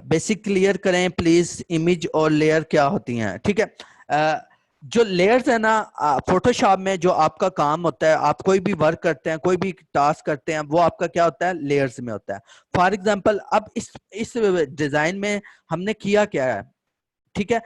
बेसिक क्लियर करें प्लीज, इमेज और लेयर क्या होती हैं। ठीक है, जो लेयर्स है ना, फोटोशॉप में जो आपका काम होता है, आप कोई भी वर्क करते हैं, कोई भी टास्क करते हैं, वो आपका क्या होता है, लेयर्स में होता है। फॉर एग्जांपल अब इस डिजाइन में हमने किया क्या है। ठीक है,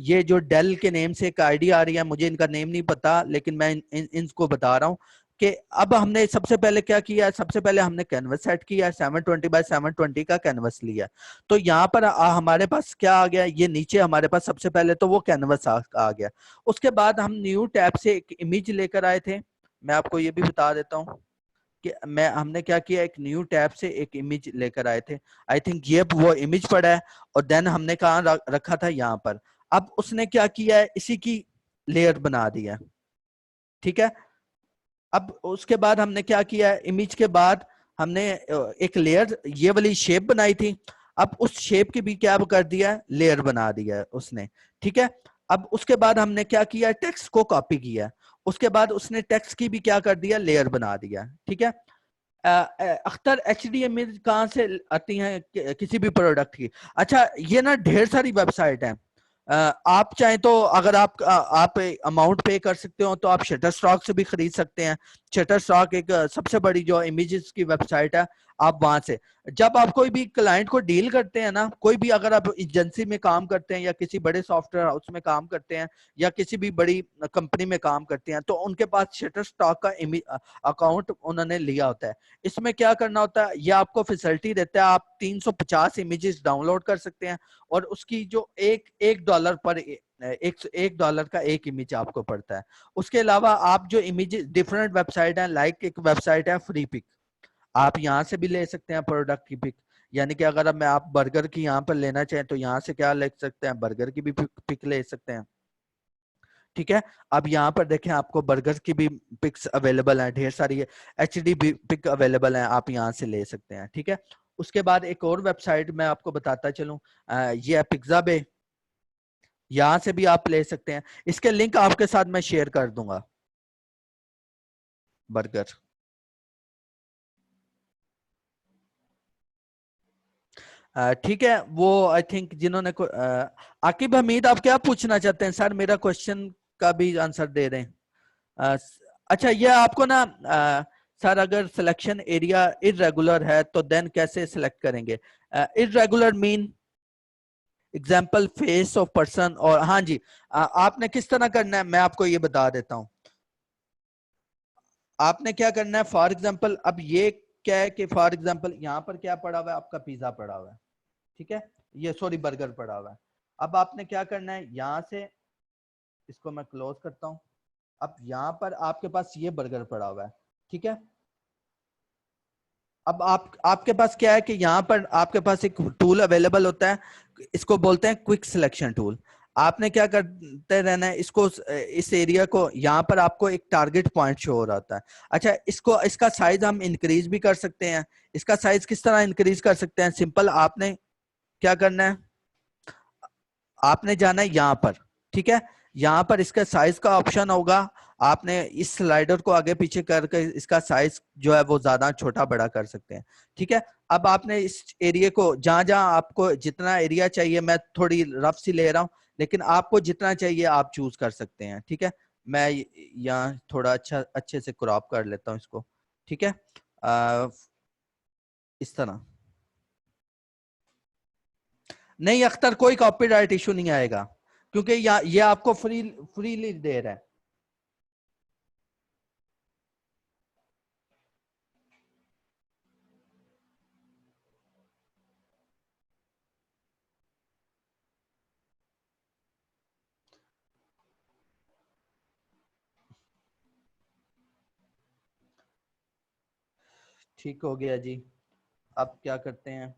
ये जो डेल के नेम से एक आईडी आ रही है, मुझे इनका नेम नहीं पता, लेकिन मैं इनको बता रहा हूँ कि अब हमने सबसे पहले क्या किया है, सबसे पहले हमने कैनवस सेट किया है, 720 बाय 720 का कैनवस लिया। तो यहाँ पर हमारे पास क्या आ गया, ये नीचे हमारे पास सबसे पहले तो वो कैनवस आ गया। उसके बाद हम न्यू टैब से एक इमेज लेकर आए थे, मैं आपको ये भी बता देता हूँ कि मैं हमने क्या किया, एक न्यू टैब से एक इमेज लेकर आए थे। आई थिंक ये वो इमेज पड़ा है, और देन हमने कहा रखा था यहाँ पर। अब उसने क्या किया है, इसी की लेयर बना दिया। ठीक है, अब उसके बाद हमने क्या किया है, इमेज के बाद हमने एक लेयर ये वाली शेप बनाई थी। अब उस शेप की भी क्या कर दिया, लेयर बना दिया है उसने, ठीक है। अब उसके बाद हमने क्या किया, टेक्स्ट को कॉपी किया, उसके बाद उसने टेक्स्ट की भी क्या कर दिया, लेयर बना दिया, ठीक है। अख्तर HTML कहाँ से आती हैं किसी भी प्रोडक्ट की? अच्छा, ये ना ढेर सारी वेबसाइट है। आप चाहें तो अगर आप अमाउंट पे कर सकते हो तो आप शटरस्टॉक से भी खरीद सकते हैं। शटरस्टॉक एक सबसे बड़ी जो इमेजेस की वेबसाइट है, आप वहां से जब आप कोई भी क्लाइंट को डील करते हैं ना, कोई भी अगर आप एजेंसी में काम करते हैं या किसी बड़े सॉफ्टवेयर हाउस में काम करते हैं या किसी भी बड़ी कंपनी में काम करते हैं, तो उनके पास शटरस्टॉक का अकाउंट उन्होंने लिया होता है। इसमें क्या करना होता है, ये आपको फैसिलिटी देता है, आप 350 इमेजेस डाउनलोड कर सकते हैं और उसकी जो एक डॉलर पर एक डॉलर का एक इमेज आपको पड़ता है। उसके अलावा आप जो इमेज डिफरेंट वेबसाइट है, लाइक एक वेबसाइट है फ्री पिक, आप यहाँ से भी ले सकते हैं प्रोडक्ट की पिक। यानी कि अगर मैं आप बर्गर की यहाँ पर लेना चाहें तो यहाँ से क्या ले सकते हैं, बर्गर की भी पिक ले सकते हैं, ठीक है। अब यहाँ पर देखें, आपको बर्गर की भी पिक्स अवेलेबल हैं, ढेर सारी है, HD पिक अवेलेबल है, आप यहाँ से ले सकते हैं, ठीक है। उसके बाद एक और वेबसाइट मैं आपको बताता चलूं, ये है पिज्जा बे, यहाँ से भी आप ले सकते हैं। इसके लिंक आपके साथ मैं शेयर कर दूंगा। बर्गर, ठीक है। वो आई थिंक जिन्होंने आकिब हमीद, आप क्या पूछना चाहते हैं सर? मेरा क्वेश्चन का भी आंसर दे दें। अ, अच्छा, ये आपको ना सर, अगर सिलेक्शन एरिया इरेगुलर है तो देन कैसे सिलेक्ट करेंगे? Irregular mean example face of person, और हाँ जी, आपने किस तरह करना है मैं आपको ये बता देता हूँ। आपने क्या करना है, फॉर एग्जाम्पल, अब ये क्या है कि फॉर एग्जाम्पल यहाँ पर क्या पड़ा हुआ है, आपका पिज्जा पड़ा हुआ है, ठीक है, ये सॉरी बर्गर पड़ा हुआ है। अब आपने क्या करना है, यहाँ से इसको मैं क्लोज करता हूँ। अब यहाँ पर आपके पास ये बर्गर पड़ा हुआ है, ठीक है। अब आपके पास क्या है कि यहाँ पर आपके पास एक टूल अवेलेबल होता है, इसको बोलते हैं क्विक सिलेक्शन टूल। आपने क्या करते रहना है, इसको इस एरिया को, यहाँ पर आपको एक टारगेट पॉइंट शो हो रहा होता है। अच्छा, इसका साइज हम इंक्रीज भी कर सकते हैं। इसका साइज किस तरह इंक्रीज कर सकते हैं? सिंपल, आपने क्या करना है, आपने जाना है यहाँ पर, ठीक है। यहाँ पर इसका साइज का ऑप्शन होगा, आपने इस स्लाइडर को आगे पीछे करके इसका साइज जो है वो ज्यादा छोटा बड़ा कर सकते हैं, ठीक है। अब आपने इस एरिया को, जहां जहां आपको जितना एरिया चाहिए, मैं थोड़ी रफ सी ले रहा हूं, लेकिन आपको जितना चाहिए आप चूज कर सकते हैं, ठीक है। मैं यहाँ थोड़ा अच्छे से क्रॉप कर लेता हूँ इसको, ठीक है। इस तरह नहीं अख्तर, कोई कॉपीराइट इशू नहीं आएगा, क्योंकि ये आपको फ्रीली दे रहा है। ठीक हो गया जी। अब क्या करते हैं,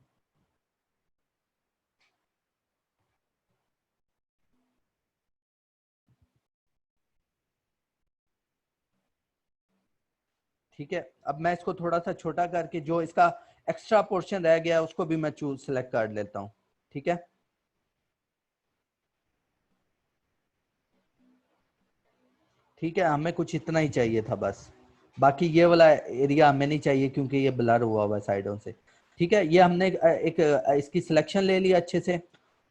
ठीक है। अब मैं इसको थोड़ा सा छोटा करके जो इसका एक्स्ट्रा पोर्शन रह गया उसको भी मैं चूज सेलेक्ट कर लेता हूँ, ठीक है। ठीक है, हमें कुछ इतना ही चाहिए था बस, बाकी ये वाला एरिया हमें नहीं चाहिए क्योंकि ये ब्लर हुआ हुआ है साइडों से, ठीक है। ये हमने एक इसकी सिलेक्शन ले ली अच्छे से।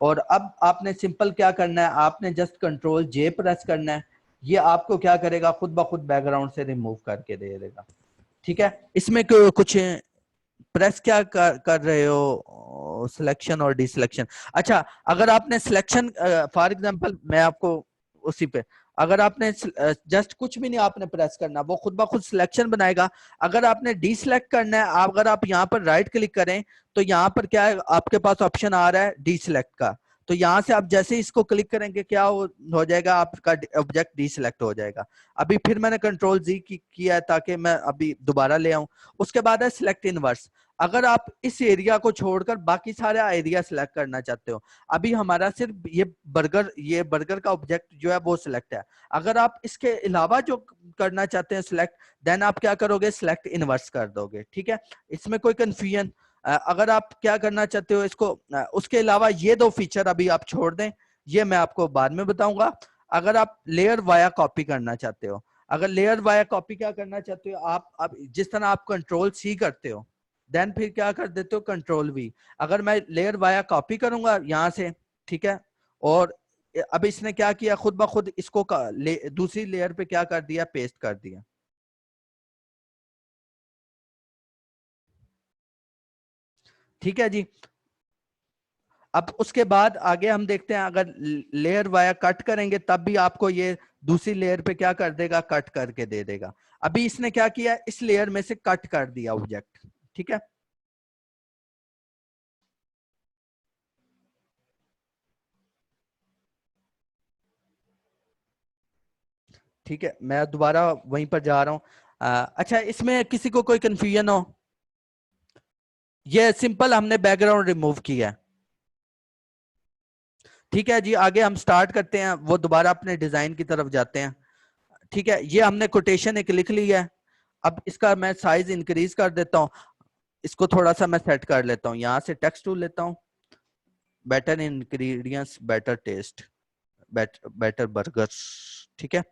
और अब आपने सिंपल क्या करना है, आपने जस्ट कंट्रोल J प्रेस करना है, ये आपको क्या करेगा, खुद ब खुद बैकग्राउंड से रिमूव करके दे देगा, ठीक है। इसमें कुछ प्रेस क्या कर रहे हो, सिलेक्शन और डिसलेक्शन। अच्छा, अगर आपने सिलेक्शन, फॉर एग्जांपल मैं आपको उसी पे, अगर आपने जस्ट कुछ भी नहीं आपने प्रेस करना, वो खुद ब खुद सिलेक्शन बनाएगा। अगर आपने डिसलेक्ट करना है, अगर आप यहाँ पर राइट क्लिक करें तो यहाँ पर क्या है, आपके पास ऑप्शन आ रहा है डिसलेक्ट का। तो यहाँ से आप जैसे इसको क्लिक करेंगे क्या हो जाएगा, आपका ऑब्जेक्ट डिसलेक्ट हो जाएगा। अभी फिर मैंने कंट्रोल Z किया है ताकि मैं अभी दोबारा ले आऊं। उसके बाद है सिलेक्ट इनवर्स। अगर आप इस एरिया को छोड़कर बाकी सारे एरिया सिलेक्ट करना चाहते हो, अभी हमारा सिर्फ ये बर्गर का ऑब्जेक्ट जो है वो सिलेक्ट है। अगर आप इसके अलावा जो करना चाहते हैं सिलेक्ट, देन आप क्या करोगे, सिलेक्ट इनवर्स कर दोगे, ठीक है। इसमें कोई कंफ्यूजन? अगर आप क्या करना चाहते हो इसको, उसके अलावा ये दो फीचर अभी आप छोड़ दें, ये मैं आपको बाद में बताऊंगा। अगर आप लेयर वाया कॉपी करना चाहते हो, अगर लेयर वाया कॉपी क्या करना चाहते हो आप जिस तरह आप कंट्रोल सी करते हो, देन फिर क्या कर देते हो कंट्रोल वी। अगर मैं लेयर वाया कॉपी करूंगा यहां से, ठीक है, और अब इसने क्या किया, खुद ब खुद इसको दूसरी लेयर पे क्या कर दिया, पेस्ट कर दिया। ठीक है जी। अब उसके बाद आगे हम देखते हैं, अगर लेयर वाया कट करेंगे तब भी आपको ये दूसरी लेयर पे क्या कर देगा, कट करके दे देगा। अभी इसने क्या किया, इस लेयर में से कट कर दिया ऑब्जेक्ट। ठीक है, ठीक है, मैं दोबारा वहीं पर जा रहा हूं। अच्छा, इसमें किसी को कोई कंफ्यूजन हो? ये सिंपल हमने बैकग्राउंड रिमूव किया है। ठीक है जी, आगे हम स्टार्ट करते हैं, वो दोबारा अपने डिजाइन की तरफ जाते हैं। ठीक है, ये हमने कोटेशन एक लिख ली है। अब इसका मैं साइज इंक्रीज कर देता हूँ, इसको थोड़ा सा मैं सेट कर लेता हूँ, यहां से टेक्स्ट टूल लेता हूँ, better ingredients better taste, better burgers. ठीक है,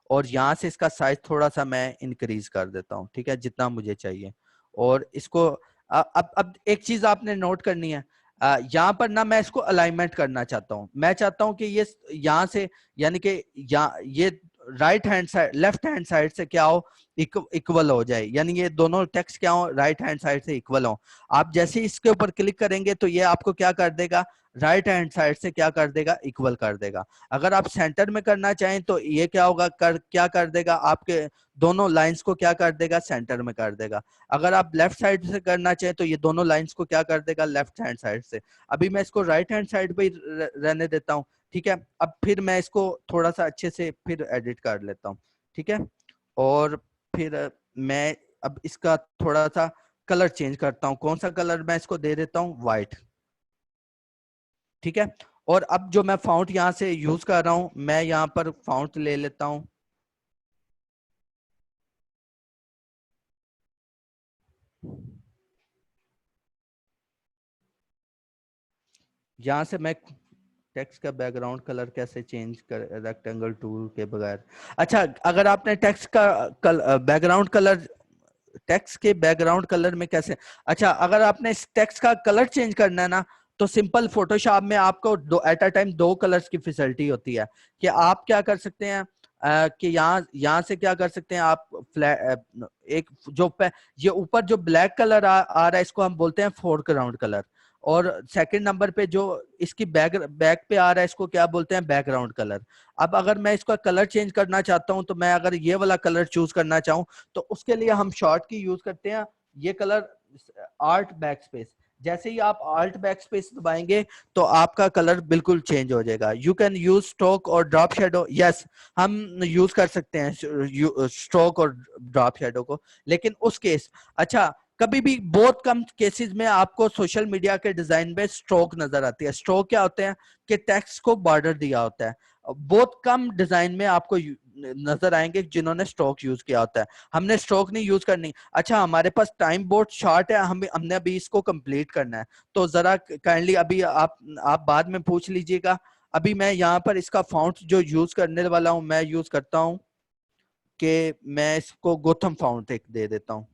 और यहाँ से इसका साइज थोड़ा सा मैं इंक्रीज कर देता हूँ, ठीक है, जितना मुझे चाहिए। और इसको अब एक चीज आपने नोट करनी है, यहाँ पर ना मैं इसको अलाइनमेंट करना चाहता हूँ। मैं चाहता हूँ कि ये यहाँ से, यानी कि ये right hand side left hand side से क्या हो, इक्वल हो जाए, यानी ये दोनों टेक्स्ट क्या हो, राइट हैंड साइड से इक्वल हो। आप जैसे ही इसके ऊपर क्लिक करेंगे तो ये आपको क्या कर देगा, राइट हैंड साइड से क्या कर देगा, इक्वल कर देगा। अगर आप सेंटर में करना चाहें तो ये क्या होगा, क्या कर देगा, आपके दोनों लाइंस को क्या कर देगा, सेंटर में कर देगा। अगर आप लेफ्ट साइड से करना चाहें तो ये दोनों लाइंस को क्या कर देगा, लेफ्ट हैंड साइड से। अभी मैं इसको राइट हैंड साइड पे ही रहने देता हूँ। ठीक है, अब फिर मैं इसको थोड़ा सा अच्छे से फिर एडिट कर लेता हूँ। ठीक है, और फिर मैं अब इसका थोड़ा सा कलर चेंज करता हूँ। कौन सा कलर मैं इसको दे देता हूँ, व्हाइट। ठीक है, और अब जो मैं फाउंट यहाँ से यूज कर रहा हूं, मैं यहाँ पर फाउंट ले लेता हूं। यहाँ से मैं टेक्स्ट का बैकग्राउंड कलर कैसे चेंज कर, रेक्टेंगल टूल के बगैर। अच्छा, अगर आपने टेक्स्ट का बैकग्राउंड कलर, टेक्स्ट के बैकग्राउंड कलर में कैसे, अच्छा अगर आपने इस टेक्स्ट का कलर चेंज करना है ना, तो सिंपल फोटोशॉप में आपको दो एट अ टाइम दो कलर्स की फैसिलिटी होती है। कि आप क्या कर सकते हैं, कि यहाँ से क्या कर सकते हैं आप, एक ये ऊपर जो ब्लैक कलर आ रहा है, इसको हम बोलते हैं फोरग्राउंड कलर। और सेकंड नंबर पे जो इसकी बैक पे आ रहा है, इसको क्या बोलते हैं, बैकग्राउंड कलर। अब अगर मैं इसका कलर चेंज करना चाहता हूं, तो मैं अगर ये वाला कलर चूज करना चाहूं, तो उसके लिए हम शॉर्ट की यूज करते हैं, ये कलर आर्ट बैक स्पेस। जैसे ही आप आल्ट बैक स्पेस दबाएंगे तो आपका कलर बिल्कुल चेंज हो जाएगा। यू कैन यूज स्ट्रोक और ड्रॉप शेडो, यस हम यूज कर सकते हैं स्ट्रोक और ड्रॉप शेडो को, लेकिन उस केस, अच्छा कभी भी बहुत कम केसेस में आपको सोशल मीडिया के डिजाइन में स्ट्रोक नजर आती है। स्ट्रोक क्या होते हैं, कि टेक्स्ट को बॉर्डर दिया होता है। बहुत कम डिजाइन में आपको नजर आएंगे जिन्होंने स्ट्रोक यूज किया होता है। हमने स्ट्रोक नहीं यूज करनी। अच्छा, हमारे पास टाइम बहुत शॉर्ट है, हमने अभी इसको कंप्लीट करना है, तो जरा काइंडली अभी आप बाद में पूछ लीजिएगा। अभी मैं यहाँ पर इसका फाउंट जो यूज करने वाला हूँ, मैं यूज करता हूँ कि मैं इसको गोथम फाउंट एक दे देता हूँ।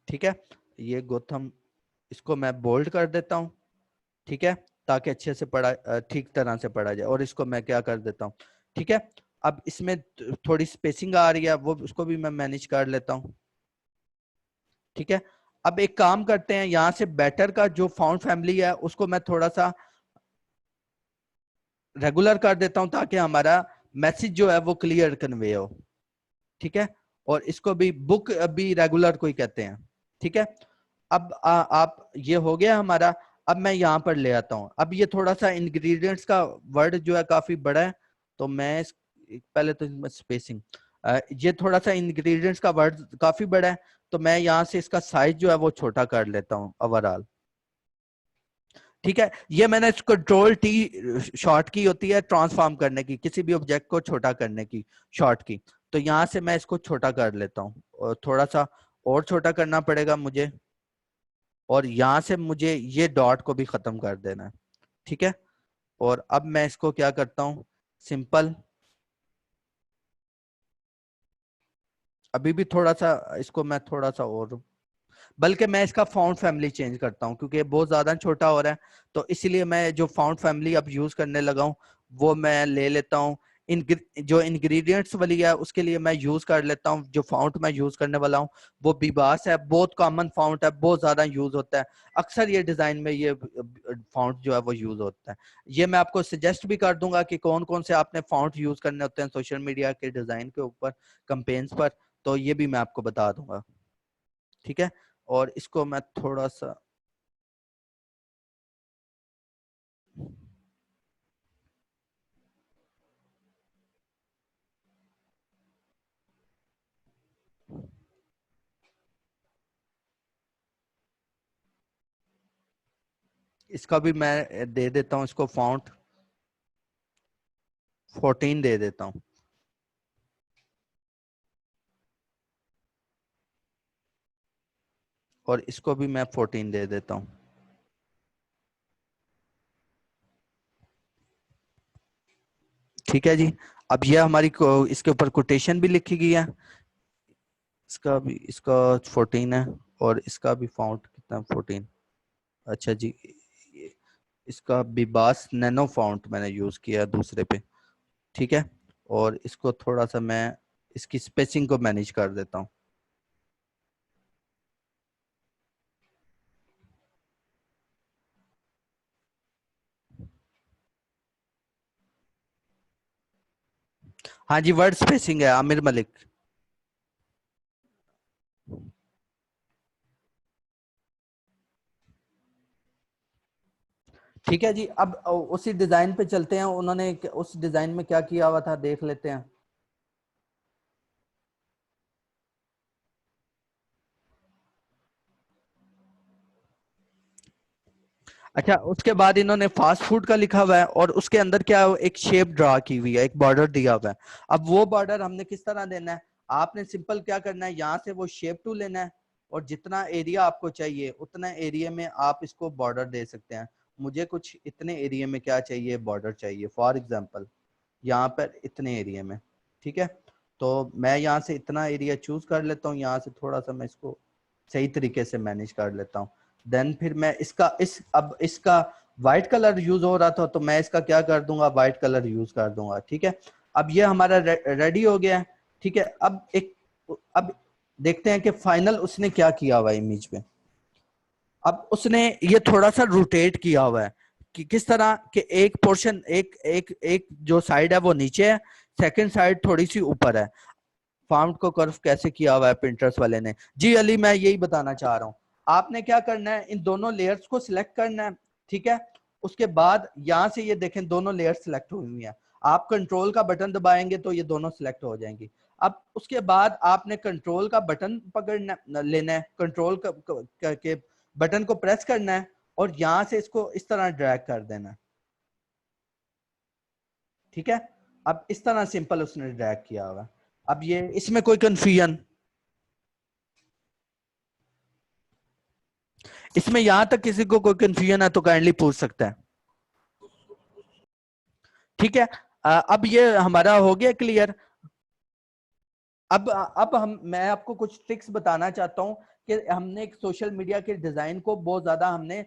ठीक है, ये गोथम, इसको मैं बोल्ड कर देता हूँ। ठीक है, ताकि अच्छे से पढ़ा, ठीक तरह से पढ़ा जाए। और इसको मैं क्या कर देता हूँ, ठीक है। अब इसमें थोड़ी स्पेसिंग आ रही है, वो उसको भी मैं मैनेज कर लेता हूँ। ठीक है, अब एक काम करते हैं, यहाँ से बेटर का जो फाउंट फैमिली है उसको मैं थोड़ा सा रेगुलर कर देता हूँ, ताकि हमारा मैसेज जो है वो क्लियर कन्वे हो। ठीक है, और इसको भी बुक भी रेगुलर को ही कहते हैं। ठीक है, अब आप ये हो गया हमारा। अब मैं यहाँ पर ले आता हूँ। अब ये थोड़ा सा इंग्रेडिएंट्स का वर्ड जो है काफी बड़ा है, तो मैं पहले तो स्पेसिंग, ये थोड़ा सा इंग्रेडिएंट्स का वर्ड काफी बड़ा है, तो मैं यहाँ से इसका साइज जो है वो छोटा कर लेता हूँ ओवरऑल। ठीक है, ये मैंने कंट्रोल टी शॉर्ट की होती है ट्रांसफॉर्म करने की, किसी भी ऑब्जेक्ट को छोटा करने की शॉर्ट की। तो यहाँ से मैं इसको छोटा कर लेता हूँ और थोड़ा सा और छोटा करना पड़ेगा मुझे, और यहाँ से मुझे ये डॉट को भी खत्म कर देना है। ठीक है, और अब मैं इसको क्या करता हूँ, सिंपल, अभी भी थोड़ा सा इसको मैं थोड़ा सा और, बल्कि मैं इसका फाउंड फैमिली चेंज करता हूँ क्योंकि ये बहुत ज्यादा छोटा हो रहा है। तो इसलिए मैं जो फाउंड फैमिली अब यूज करने लगा हूँ वो मैं ले लेता हूँ। जो इंग्रेडिएंट्स वाली है उसके लिए मैं यूज कर लेता हूँ, जो फाउंट मैं यूज करने वाला हूँ वो बिबास है, बहुत कॉमन फाउंट है, बहुत ज्यादा यूज होता है, अक्सर ये डिजाइन में ये फाउंट जो है वो यूज होता है। ये मैं आपको सजेस्ट भी कर दूंगा कि कौन कौन से आपने फाउंट यूज करने होते हैं सोशल मीडिया के डिजाइन के ऊपर, कंपेन्स पर, तो ये भी मैं आपको बता दूंगा। ठीक है, और इसको मैं थोड़ा सा, इसका भी मैं दे देता हूँ, इसको फॉन्ट 14 दे देता हूँ। और इसको भी मैं 14 दे देता हूँ। ठीक है जी, अब ये हमारी इसके ऊपर कोटेशन भी लिखी गई है, इसका भी, इसका 14 है, और इसका भी फाउंट कितना, 14। अच्छा जी, इसका बिबास नैनो फाउंट मैंने यूज किया दूसरे पे। ठीक है, और इसको थोड़ा सा मैं इसकी स्पेसिंग को मैनेज कर देता हूँ। हाँ जी, वर्ड स्पेसिंग है आमिर मलिक। ठीक है जी, अब उसी डिजाइन पे चलते हैं, उन्होंने उस डिजाइन में क्या किया हुआ था देख लेते हैं। अच्छा, उसके बाद इन्होंने फास्ट फूड का लिखा हुआ है, और उसके अंदर क्या एक शेप ड्रा की हुई है, एक बॉर्डर दिया हुआ है। अब वो बॉर्डर हमने किस तरह देना है, आपने सिंपल क्या करना है, यहाँ से वो शेप टू लेना है, और जितना एरिया आपको चाहिए उतना एरिया में आप इसको बॉर्डर दे सकते हैं। मुझे कुछ इतने एरिया में क्या चाहिए, बॉर्डर चाहिए, फॉर एग्जाम्पल यहाँ पर इतने एरिया में। ठीक है, तो मैं यहाँ से इतना एरिया चूज कर लेता हूँ, यहाँ से थोड़ा सा मैं इसको सही तरीके से मैनेज कर लेता हूँ। देन फिर मैं इसका अब इसका व्हाइट कलर यूज हो रहा था, तो मैं इसका क्या कर दूंगा, व्हाइट कलर यूज कर दूंगा। ठीक है, अब ये हमारा रेडी हो गया है। ठीक है, अब देखते हैं कि फाइनल उसने क्या किया हुआ है इमेज में। अब उसने ये थोड़ा सा रोटेट किया हुआ है कि किस तरह के, एक पोर्शन, एक एक एक जो साइड है वो नीचे है, सेकंड साइड थोड़ी सी ऊपर है। फाउंट को कर्व कैसे किया हुआ है पिंटरेस्ट वाले ने, जी अली मैं यही बताना चाह रहा हूँ। आपने क्या करना है, इन दोनों लेयर्स को सिलेक्ट करना है। ठीक है, उसके बाद यहाँ से ये देखें दोनों लेयर सिलेक्ट हुई हुई है, आप कंट्रोल का बटन दबाएंगे तो ये दोनों सिलेक्ट हो जाएंगी। अब उसके बाद आपने कंट्रोल का बटन पकड़ना लेना है, कंट्रोल के बटन को प्रेस करना है, और यहां से इसको इस तरह ड्रैग कर देना है। ठीक है, अब इस तरह सिंपल उसने ड्रैग किया हुआ। अब ये इसमें कोई कंफ्यूजन, इसमें यहां तक किसी को कोई कंफ्यूजन है तो काइंडली पूछ सकता है। ठीक है, अब ये हमारा हो गया क्लियर। अब मैं आपको कुछ ट्रिक्स बताना चाहता हूँ कि हमने एक सोशल मीडिया के डिजाइन को बहुत ज्यादा हमने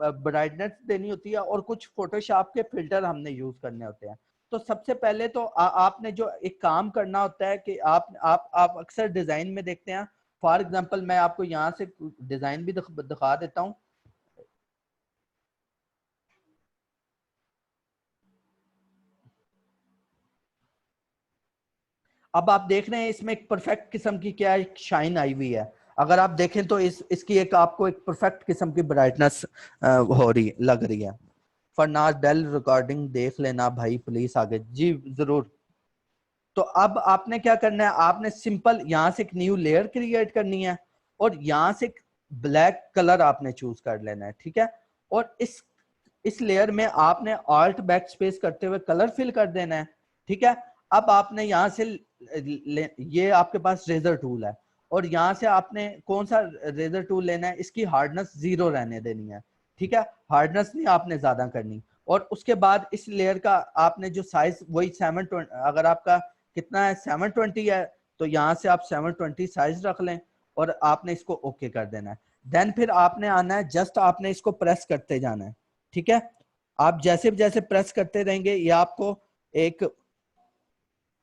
ब्राइटनेस देनी होती है, और कुछ फोटोशॉप के फिल्टर हमने यूज करने होते हैं। तो सबसे पहले तो आपने जो एक काम करना होता है कि आप अक्सर डिजाइन में देखते हैं, फॉर एग्जांपल मैं आपको यहाँ से डिजाइन भी दिखा देता हूँ। अब आप देख रहे हैं इसमें एक परफेक्ट किस्म की क्या एक शाइन आई हुई है। अगर आप देखें तो इसकी एक आपको एक परफेक्ट किस्म की ब्राइटनेस हो रही लग रही है। फरनाज डेल रिकॉर्डिंग देख लेना भाई प्लीज आगे, जी जरूर। तो अब आपने क्या करना है, आपने सिंपल यहाँ से एक न्यू लेयर क्रिएट करनी है, और यहाँ से ब्लैक कलर आपने चूज कर लेना है। ठीक है, और इस इस लेयर में आपने ऑल्ट बैक स्पेस करते हुए कलर फिल कर देना है, ठीक है। अब आपने यहाँ से ये आपके पास रेजर टूल है और यहाँ से आपने कौन सा रेजर टूल लेना है, इसकी हार्डनेस 0 रहने देनी है, ठीक है। हार्डनेस नहीं आपने ज्यादा करनी। और उसके बाद इस लेयर का आपने जो साइज वही 720, अगर आपका कितना है 720 है तो यहाँ से आप 720 साइज रख लें और आपने इसको ओके कर देना है। देन फिर आपने आना है, जस्ट आपने इसको प्रेस करते जाना है, ठीक है। आप जैसे जैसे प्रेस करते रहेंगे ये आपको एक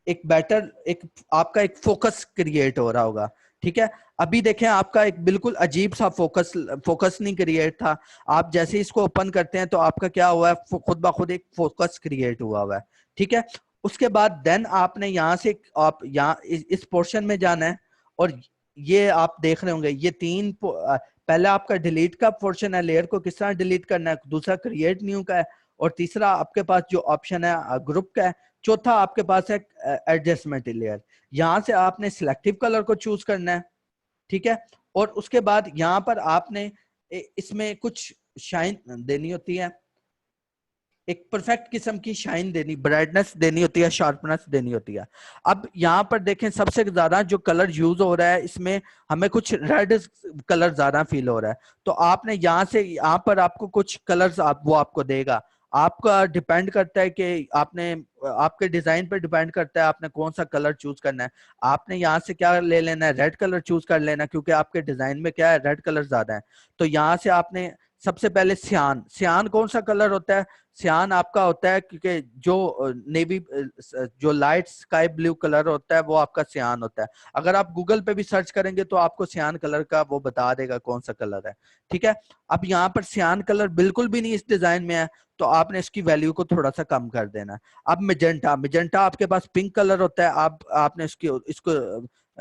एक बेटर एक आपका एक फोकस क्रिएट हो रहा होगा, ठीक है। अभी देखें आपका एक बिल्कुल अजीब सा फोकस नहीं क्रिएट था। आप जैसे इसको ओपन करते हैं तो आपका क्या हुआ है, खुद ब खुद एक फोकस क्रिएट हुआ है, ठीक है। उसके बाद देन आपने यहाँ से आप यहाँ इस पोर्शन में जाना है और ये आप देख रहे होंगे ये पहले आपका डिलीट का पोर्शन है, लेयर को किस तरह डिलीट करना है, दूसरा क्रिएट न्यू का है और तीसरा आपके पास जो ऑप्शन है ग्रुप का है, चौथा आपके पास है एडजस्टमेंट लेयर। यहां से आपने सिलेक्टिव कलर को चूज करना है, ठीक है। और उसके बाद यहाँ पर आपने इसमें कुछ शाइन देनी होती है, एक परफेक्ट किस्म की शाइन देनी, ब्राइटनेस देनी होती है, शार्पनेस देनी होती है। अब यहाँ पर देखें सबसे ज्यादा जो कलर यूज हो रहा है इसमें हमें कुछ रेड कलर ज्यादा फील हो रहा है, तो आपने यहाँ से यहाँ पर आपको कुछ कलर्स वो आपको देगा। आपका डिपेंड करता है कि आपने आपके डिजाइन पर डिपेंड करता है आपने कौन सा कलर चूज करना है। आपने यहाँ से क्या ले लेना है, रेड कलर चूज कर लेना, क्योंकि आपके डिजाइन में क्या है रेड कलर ज्यादा है। तो यहाँ से आपने सबसे पहले सियान, सियान कौन सा कलर होता है, सियान आपका होता है क्योंकि जो नेवी जो लाइट स्काई ब्लू कलर होता है वो आपका सियान होता है। अगर आप गूगल पे भी सर्च करेंगे तो आपको सियान कलर का वो बता देगा कौन सा कलर है, ठीक है। अब यहाँ पर सियान कलर बिल्कुल भी नहीं इस डिजाइन में है तो आपने इसकी वैल्यू को थोड़ा सा कम कर देना है। अब मिजेंटा, मिजेंटा आपके पास पिंक कलर होता है, आपने इसको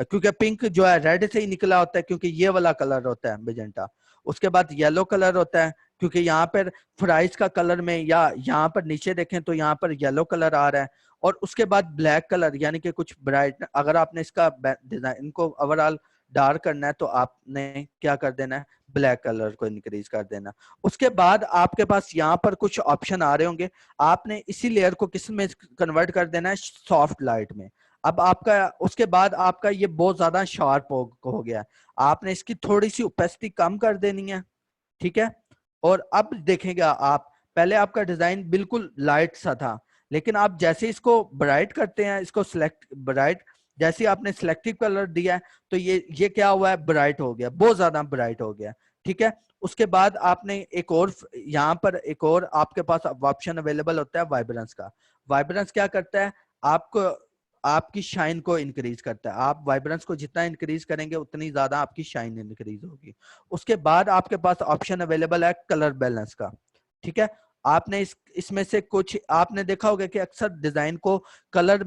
क्योंकि पिंक जो है रेड से ही निकला होता है क्योंकि ये वाला कलर होता है मिजेंटा। उसके बाद येलो कलर होता है क्योंकि यहाँ पर फ्राइज का कलर में या यहाँ पर नीचे देखें तो यहाँ पर येलो कलर आ रहा है। और उसके बाद ब्लैक कलर यानी कि कुछ ब्राइट, अगर आपने इसका डिजाइन को ओवरऑल डार्क करना है तो आपने क्या कर देना है, ब्लैक कलर को इंक्रीज कर देना। उसके बाद आपके पास यहाँ पर कुछ ऑप्शन आ रहे होंगे, आपने इसी लेयर को किस में कन्वर्ट कर देना है, सॉफ्ट लाइट में। अब आपका उसके बाद आपका ये बहुत ज्यादा शार्प हो गया, आपने इसकी थोड़ी सी ओपेसिटी कम कर देनी है, ठीक है। और अब देखेंगे आप, पहले आपका डिजाइन बिल्कुल लाइट सा था लेकिन आप जैसे इसको ब्राइट करते हैं, इसको सिलेक्ट ब्राइट, जैसे आपने सिलेक्टिव कलर दिया है तो ये क्या हुआ है, ब्राइट हो गया, बहुत ज्यादा ब्राइट हो गया, ठीक है। उसके बाद आपने एक और यहाँ पर एक और आपके पास ऑप्शन अवेलेबल होता है वाइब्रेंस का। वाइब्रेंस क्या करता है, आपको आपकी शाइन को इंक्रीज करता है। आप वाइब्रेंस को जितना इंक्रीज करेंगे उतनी ज्यादा आपकी शाइन इंक्रीज होगी। उसके बाद आपके पास ऑप्शन अवेलेबल है कलर बैलेंस का, ठीक है। आपने इसमें से कुछ आपने देखा होगा कि अक्सर डिजाइन को कलर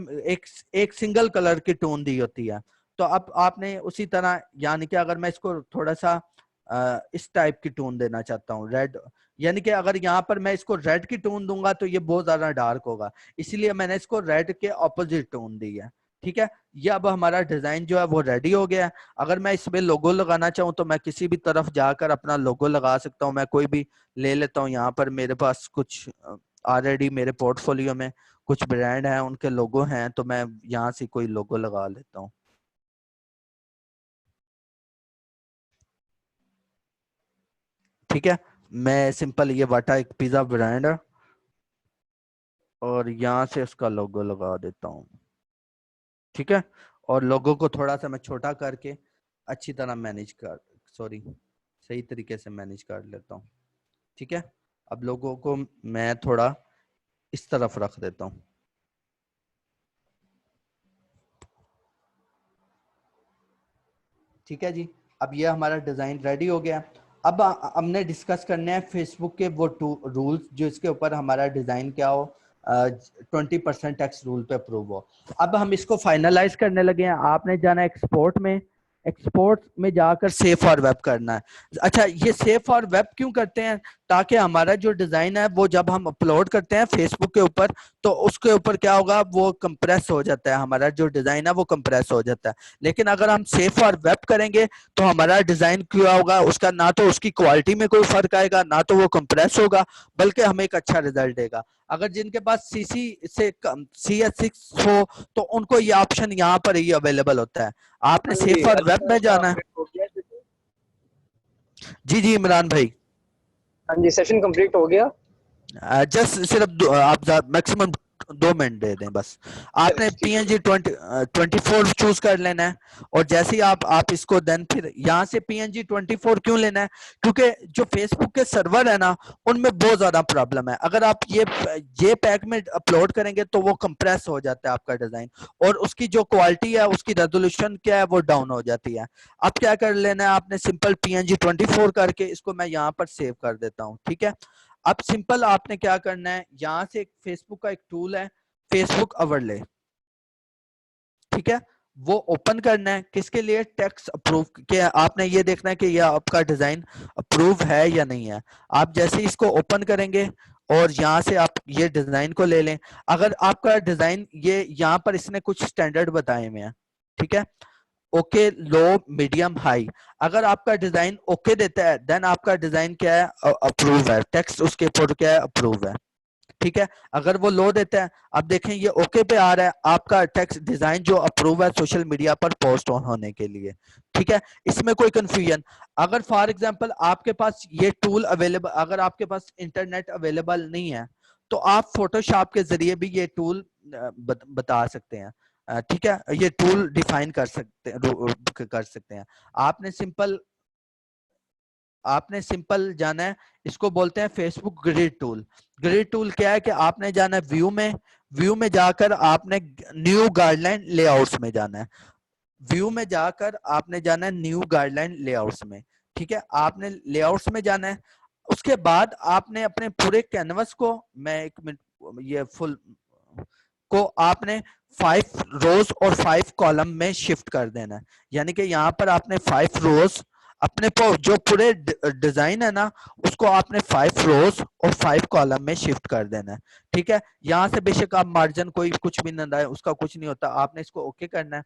एक सिंगल कलर की टोन दी होती है, तो अब आपने उसी तरह यानी कि अगर मैं इसको थोड़ा सा इस टाइप की टोन देना चाहता हूँ रेड, यानी कि अगर यहाँ पर मैं इसको रेड की टोन दूंगा तो ये बहुत ज्यादा डार्क होगा, इसीलिए मैंने इसको रेड के ऑपोजिट टोन दी है, ठीक है। ये अब हमारा डिजाइन जो है वो रेडी हो गया है। अगर मैं इसमें लोगो लगाना चाहूँ तो मैं किसी भी तरफ जाकर अपना लोगो लगा सकता हूँ। मैं कोई भी ले लेता हूँ, यहाँ पर मेरे पास कुछ ऑलरेडी मेरे पोर्टफोलियो में कुछ ब्रांड हैं उनके लोगो हैं, तो मैं यहाँ से कोई लोगो लगा लेता हूँ, ठीक है। मैं सिंपल ये वाटा एक पिज्जा ब्रांड है और यहाँ से उसका लोगो लगा देता हूँ, ठीक है। और लोगो को थोड़ा सा मैं छोटा करके अच्छी तरह सही तरीके से मैनेज कर लेता हूँ, ठीक है। अब लोगों को मैं थोड़ा इस तरफ रख देता हूँ, ठीक है जी। अब ये हमारा डिजाइन रेडी हो गया। अब हमने डिस्कस करने हैं फेसबुक के वो रूल्स जो इसके ऊपर हमारा डिजाइन क्या हो, 20% टैक्स रूल पे अप्रूव हो। अब हम इसको फाइनलाइज करने लगे हैं। आपने जाना एक्सपोर्ट में, एक्सपोर्ट में जाकर सेव फॉर वेब करना है। अच्छा, ये सेव फॉर वेब क्यों करते हैं, ताकि हमारा जो डिजाइन है वो जब हम अपलोड करते हैं फेसबुक के ऊपर तो उसके ऊपर क्या होगा, वो कंप्रेस हो जाता है, हमारा जो डिजाइन है वो कंप्रेस हो जाता है। लेकिन अगर हम सेव फॉर वेब करेंगे तो हमारा डिजाइन क्या होगा, उसका ना तो उसकी क्वालिटी में कोई फर्क आएगा, ना तो वो कंप्रेस होगा, बल्कि हमें एक अच्छा रिजल्ट देगा। अगर जिनके पास सीसी से CS6 हो तो उनको ये ऑप्शन यहाँ पर ही अवेलेबल होता है। आपने हाँ सेव जी, फॉर वेब में अच्छा जाना है। अपडेट हो गया। जी जी इमरान भाई। हाँ जी, सेशन कंप्लीट हो गया। जस्ट सिर्फ आप मैक्सिमम 2 मिनट दे दें बस। आपने चलिए ठीक है। PNG 24 चूज कर लेना है, और जैसे ही आप इसको देन फिर यहाँ से PNG 24 क्यों लेना है, क्योंकि जो फेसबुक के सर्वर है ना उनमें बहुत ज्यादा प्रॉब्लम है। अगर आप ये पैक में अपलोड करेंगे तो वो कंप्रेस हो जाता है आपका डिजाइन, और उसकी जो क्वालिटी है, उसकी रेजोल्यूशन क्या है, वो डाउन हो जाती है। अब क्या कर लेना है आपने, सिंपल PNG 24 करके इसको मैं यहाँ पर सेव कर देता हूँ, ठीक है। अब सिंपल आपने क्या करना है, यहां से फेसबुक का एक टूल है फेसबुक ओवरले, ठीक है, वो ओपन करना है। किसके लिए, टेक्स्ट अप्रूव के। आपने ये देखना है कि ये आपका डिजाइन अप्रूव है या नहीं है। आप जैसे ही इसको ओपन करेंगे और यहाँ से आप ये डिजाइन को ले लें, अगर आपका डिजाइन ये यहाँ पर इसने कुछ स्टैंडर्ड बताए हुए हैं, ठीक है, ओके, लो, मीडियम, हाई। अगर आपका डिजाइन ओके देता है देन आपका डिजाइन क्या है, अप्रूव है, टेक्स्ट उसके ऊपर क्या है, अप्रूव है, ठीक है। अगर वो लो देता है, अब देखें ये ओके पे आ रहा है, आपका टेक्स्ट डिजाइन जो अप्रूव है सोशल मीडिया पर पोस्ट ऑन होने के लिए, ठीक है। इसमें कोई कंफ्यूजन, अगर फॉर एग्जांपल आपके पास ये टूल अवेलेबल, अगर आपके पास इंटरनेट अवेलेबल नहीं है तो आप फोटोशॉप के जरिए भी ये टूल बता सकते हैं, ठीक है, ये टूल डिफाइन कर सकते हैं। आपने सिंपल आपने सिंपल जाना है, इसको बोलते हैं Facebook grid tool. Grid tool क्या है कि आपने जाना है व्यू में जाकर आपने न्यू गाइडलाइन लेआउट्स में जाना है, व्यू में जाकर आपने जाना है न्यू गाइडलाइन लेआउट्स में, ठीक है। आपने लेआउट्स में जाना है, उसके बाद आपने अपने पूरे कैनवस को, मैं 1 मिनट, ये फुल को आपने 5 रोज और 5 कॉलम में शिफ्ट कर देना है। यानी कि यहाँ पर आपने 5 रोज अपने जो पूरे डिजाइन है ना उसको आपने 5 रोज और 5 कॉलम में शिफ्ट कर देना है, ठीक है। यहाँ से बेशक आप मार्जिन कोई कुछ भी ना लाए, उसका कुछ नहीं होता, आपने इसको ओके करना है।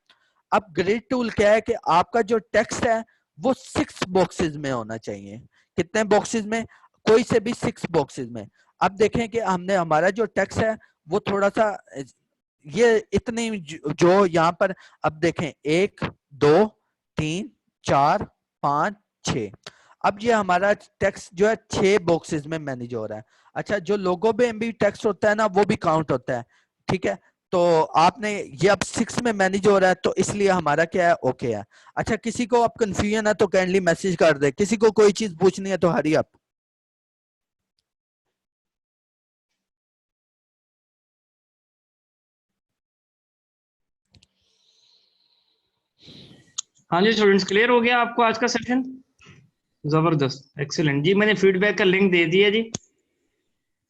अब ग्रिड टूल क्या है कि आपका जो टेक्स्ट है वो 6 बॉक्सेस में होना चाहिए। कितने बॉक्सेस में, कोई से भी 6 बॉक्सेस में। अब देखें कि हमने हमारा जो टेक्स्ट है वो थोड़ा सा ये इतनी जो यहाँ पर, अब देखें 1 2 3 4 5 6, अब ये हमारा टेक्स्ट जो है 6 बॉक्सेस में मैनेज हो रहा है। अच्छा, जो लोगों में भी टेक्स्ट होता है ना वो भी काउंट होता है, ठीक है। तो आपने ये अब 6 में मैनेज हो रहा है तो इसलिए हमारा क्या है, ओके है। अच्छा, किसी को अब कंफ्यूजन है तो काइंडली मैसेज कर दे, किसी को कोई चीज पूछनी है तो हरी अप। हाँ जी स्टूडेंट्स, क्लियर हो गया आपको आज का सेशन? जबरदस्त, एक्सीलेंट जी। मैंने फीडबैक का लिंक दे दिया जी,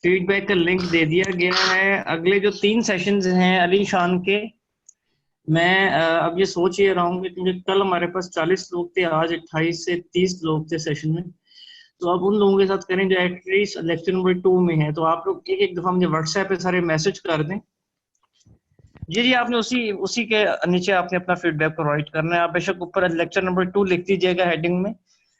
फीडबैक का लिंक दे दिया गया है। अगले जो 3 सेशंस हैं अली शान के, मैं अब ये सोच ये रहा हूँ कि क्योंकि कल हमारे पास 40 लोग थे, आज 28 से 30 लोग थे सेशन में, तो अब उन लोगों के साथ करें जो एटलीस्ट लेक्चर नंबर 2 में है। तो आप लोग एक एक दफा मुझे व्हाट्सएप पे सारे मैसेज कर दें। जी जी, आपने उसी उसी के नीचे आपने अपना फीडबैक प्रोवाइड करना है। आप बेशक ऊपर लेक्चर नंबर 2 लिख दीजिएगा हेडिंग में,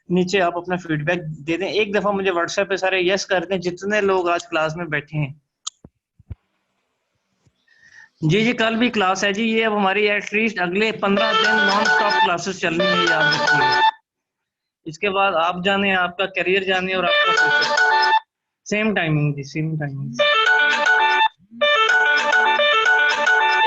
नीचे आप अपना फीडबैक दे दें। एक दफा मुझे व्हाट्सएप पे सारे यस कर दें जितने लोग आज क्लास में बैठे हैं। जी जी, कल भी क्लास है जी, ये अब हमारी एटलीस्ट अगले 15 दिन नॉन स्टॉप क्लासेस चलनी है, याद रखिए। इसके बाद आप जाने, आपका करियर जाने और आपका फ्यूचर। सेम टाइमिंग जी, सेम टाइमिंग।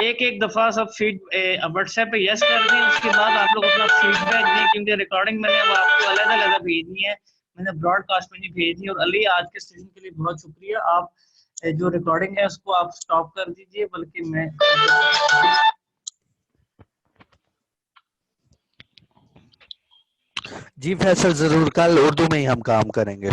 एक एक दफा सब फीड व्हाट्सएप पे यस कर दें, उसके बाद आप लोग अपना फीडबैक दें, क्योंकि रिकॉर्डिंग मैंने वो आपको अलग अलग भेजनी है, मैंने ब्रॉडकास्ट में नहीं भेजनी। और अली, आज के सेशन के लिए बहुत शुक्रिया। आप जो रिकॉर्डिंग है उसको आप स्टॉप कर दीजिए, बल्कि मैं जी फैसल, जरूर, कल उर्दू में ही हम काम करेंगे।